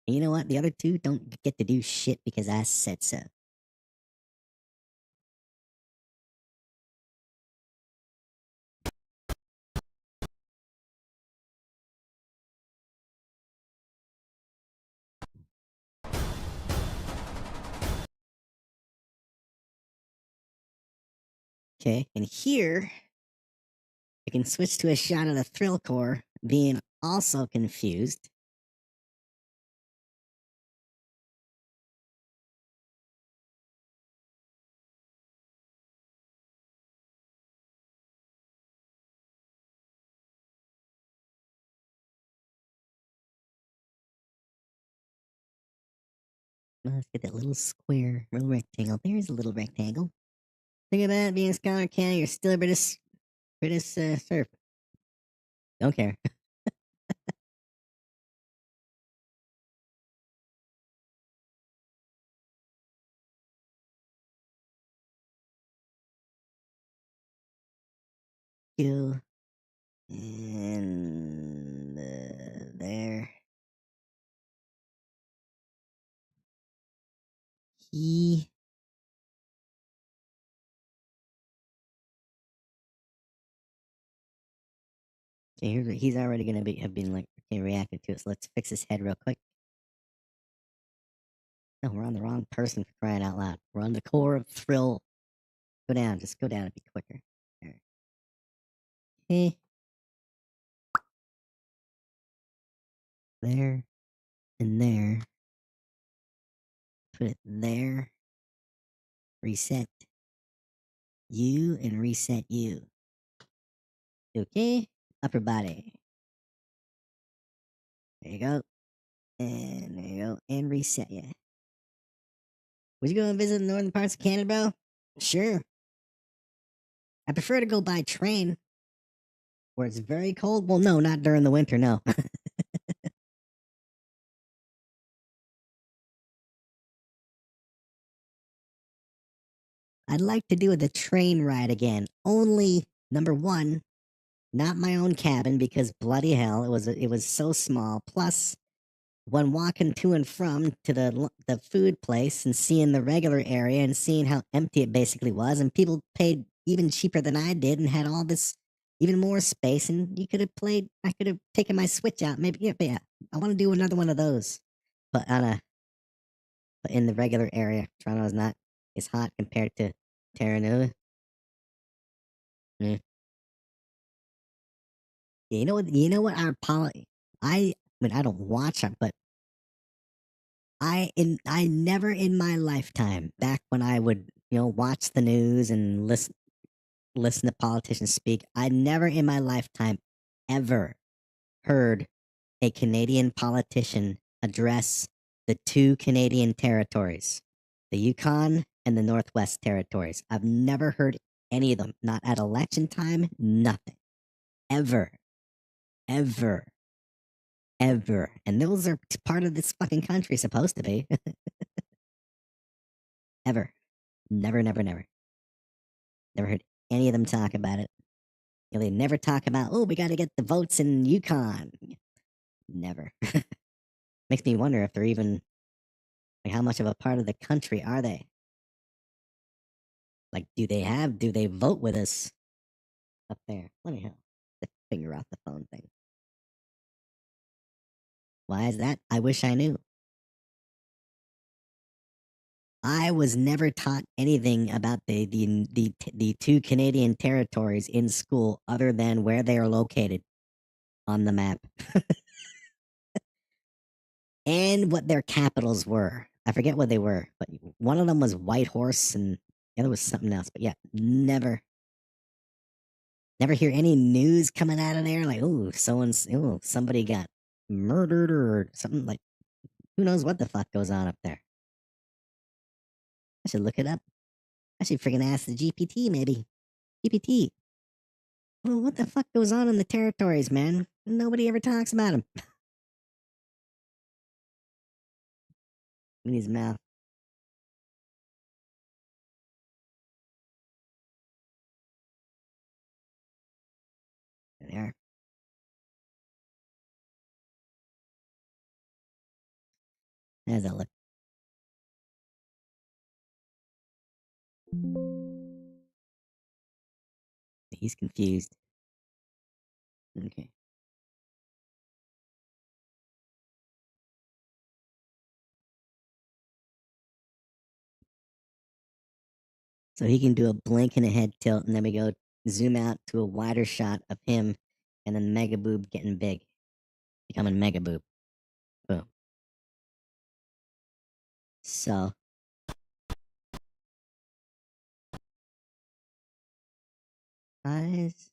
And you know what? The other two don't get to do shit because I said so. Okay, and here we can switch to a shot of the THRILLKOR being also confused. Let's get that little square, little rectangle. There's a little rectangle. Think about it, being a scholar county, you're still a British serf. Don't care. You and there. he okay, he's already gonna have been like okay, reacted to it. So let's fix his head real quick. No, we're on the wrong person for crying out loud. We're on the core of thrill. Go down, just go down and be quicker. There. Okay. There and there. Put it there. Reset you and reset you. Okay? Upper body. There you go. And there you go. And reset you. Would you go and visit the northern parts of Canada, bro? Sure. I prefer to go by train where it's very cold. Well, no, not during the winter, no. I'd like to do the train ride again. Only, number one, not my own cabin because bloody hell, it was so small. Plus, when walking to and from to the food place and seeing the regular area and seeing how empty it basically was, and people paid even cheaper than I did and had all this even more space, and you could have played. I could have taken my Switch out. Maybe yeah. I want to do another one of those, but but in the regular area. Toronto is not as hot compared to Terranova. Yeah. Yeah, you know what? You know what? I mean, I don't watch it, but I never in my lifetime, back when I would watch the news and listen to politicians speak, I never in my lifetime ever heard a Canadian politician address the two Canadian territories, the Yukon and the Northwest Territories. I've never heard any of them, not at election time, nothing. Ever. Ever. Ever. And those are part of this fucking country, supposed to be. Ever. Never, never, never. Never heard any of them talk about it. They never talk about, oh, we got to get the votes in Yukon. Never. Makes me wonder if they're even, like, how much of a part of the country are they? Like, do they vote with us up there? Let me figure out the phone thing. Why is that? I wish I knew. I was never taught anything about the two Canadian territories in school other than where they are located on the map. And what their capitals were. I forget what they were, but one of them was Whitehorse and the other was something else. But yeah, never hear any news coming out of there like, oh, somebody got murdered or something. Like, who knows what the fuck goes on up there? I should look it up. I should freaking ask the GPT, maybe. GPT. Well, what the fuck goes on in the territories, man? Nobody ever talks about them. In his mouth. There they are. How's that look? He's confused. Okay. So he can do a blink and a head tilt, and then we go zoom out to a wider shot of him, and then Megaboob getting big, becoming Megaboob. Boom. So eyes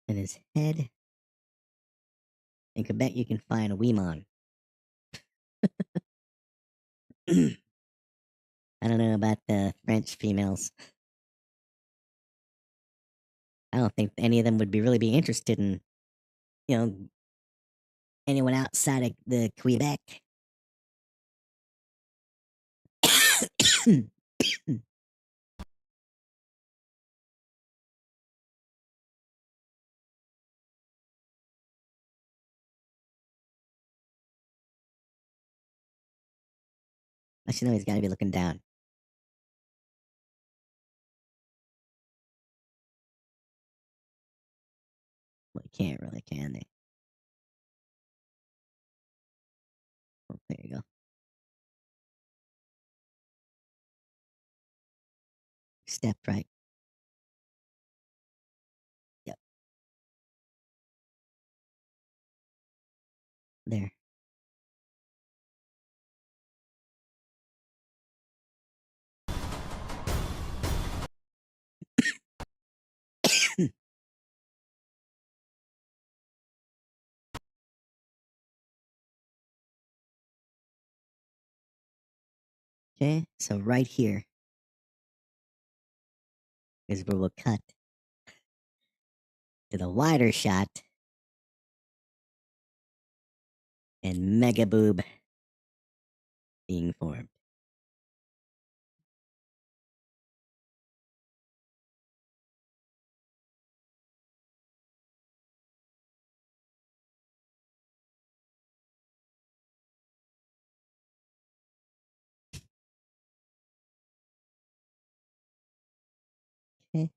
and his head. In Quebec, you can find a Weemon. I don't know about the French females. I don't think any of them would really be interested in, anyone outside of the Quebec. Actually, no, he's gotta be looking down. Well, you can't really, can they? Oh, there you go. Step right. Yep. There. Okay, so right here is where we'll cut to the wider shot and Megaboob being formed. Okay.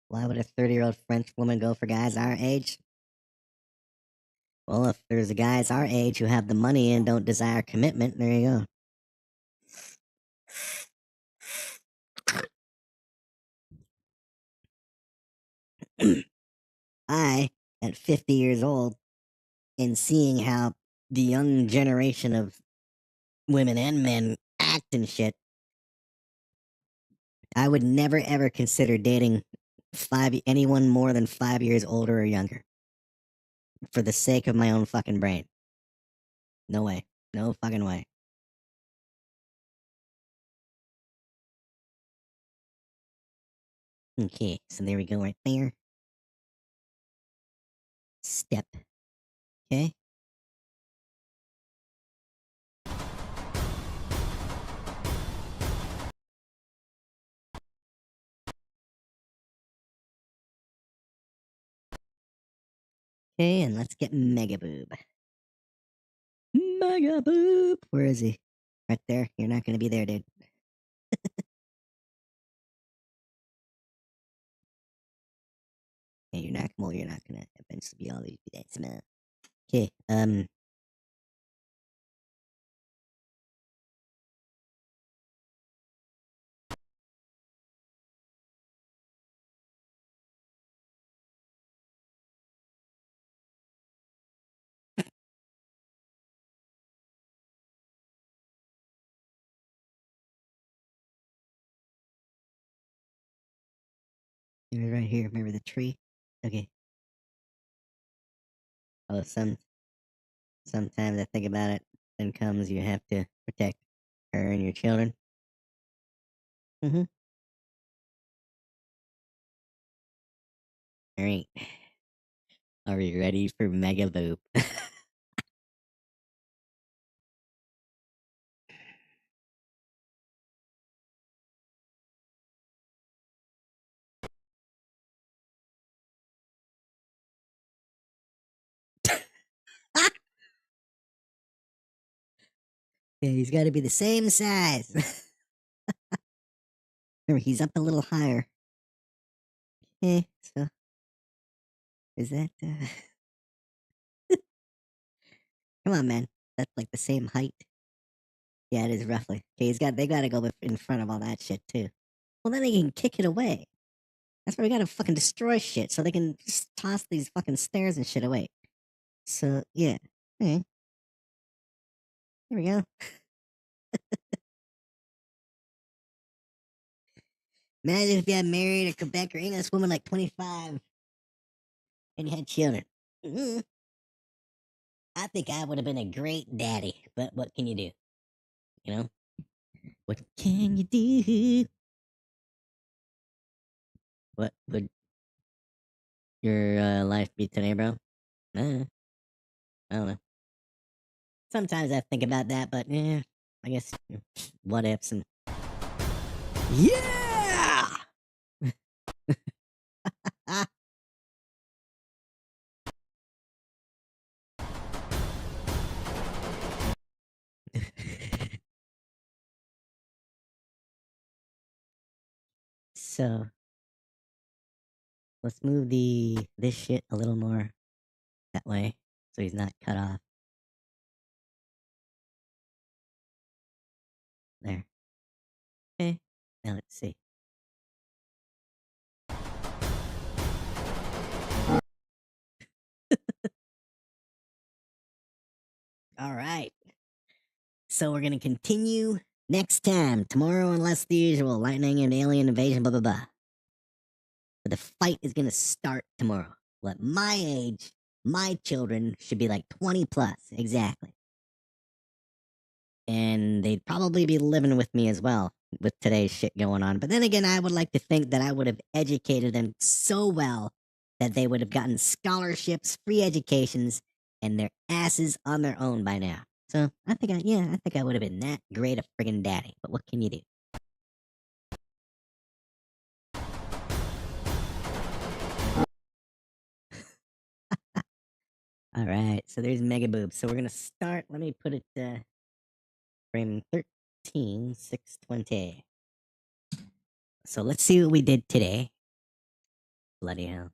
Why would a 30-year-old French woman go for guys our age? Well, if there's guys our age who have the money and don't desire commitment, there you go. I, at 50 years old, and seeing how the young generation of women and men act and shit, I would never ever consider dating anyone more than 5 years older or younger. For the sake of my own fucking brain. No way. No fucking way. Okay, so there we go right there. Step. Okay. Okay, and let's get Megaboob. Megaboob! Where is he? Right there. You're not gonna be there, dude. Hey, you're not gonna eventually be all these days, man. Okay, it was right here. Remember the tree? Okay. Oh, sometimes I think about it. Then comes you have to protect her and your children. Mm-hmm. Alright. Are we ready for Megaboob? Yeah, he's gotta be the same size. Remember, he's up a little higher. Okay, so is that come on, man. That's like the same height. Yeah, it is roughly. Okay, they gotta go in front of all that shit too. Well, then they can kick it away. That's why we gotta fucking destroy shit so they can just toss these fucking stairs and shit away. So yeah. Okay. Here we go. Imagine if you had married a Quebec or English woman like 25 and you had children. Mhm. I think I would have been a great daddy, but what can you do? You know? What can you do? What would your life be today, bro? I don't know. Sometimes I think about that, but yeah, I guess what ifs and yeah. so let's move this shit a little more that way so he's not cut off. There. Okay. Now let's see. All right. So we're gonna continue next time. Tomorrow, unless the usual. Lightning and alien invasion, blah blah blah. But the fight is gonna start tomorrow. Well, at my age, my children should be like 20 plus, exactly. And they'd probably be living with me as well with today's shit going on. But then again, I would like to think that I would have educated them so well that they would have gotten scholarships, free educations, and their asses on their own by now. So I think I would have been that great a friggin' daddy. But what can you do? All right, so there's MEGABOOB. So we're gonna start. Let me put it frame 13, 620. So let's see what we did today. Bloody hell.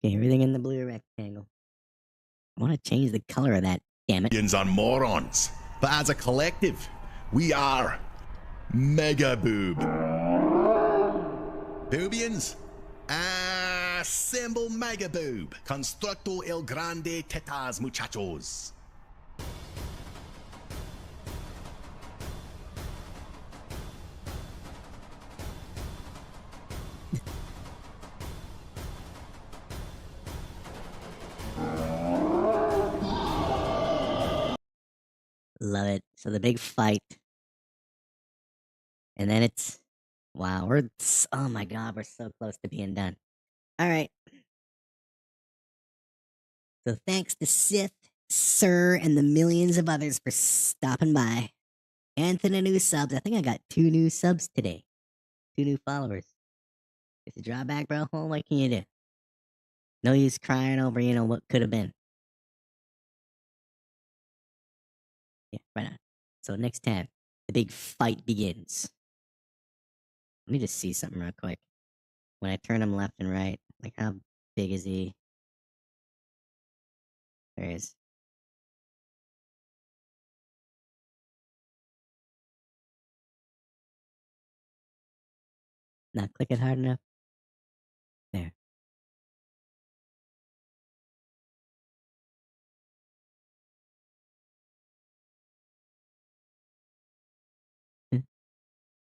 Okay, everything in the blue rectangle. I want to change the color of that, damn it. And morons. But as a collective, we are MEGABOOB. Boobians? Assemble MEGABOOB. Constructo el grande tetas, muchachos. Love it. So the big fight. And then it's, wow, oh my god, we're so close to being done. All right. So thanks to Sith, Sir, and the millions of others for stopping by. And to the new subs. I think I got 2 new subs today. 2 new followers. It's a drawback, bro. Well, what can you do? No use crying over, what could have been. Yeah, right on. So next time, the big fight begins. Let me just see something real quick. When I turn him left and right, like how big is he? There he is. Not click it hard enough. There.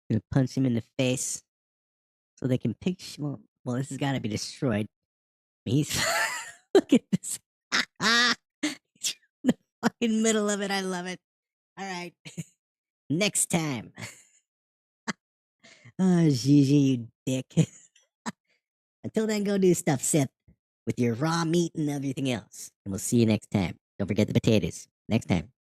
Gonna punch him in the face so they can picture. Well, this has got to be destroyed. He's look at this. He's in the fucking middle of it. I love it. All right, next time. Oh, Gigi, you dick. Until then, go do stuff, Sith, with your raw meat and everything else. And we'll see you next time. Don't forget the potatoes. Next time.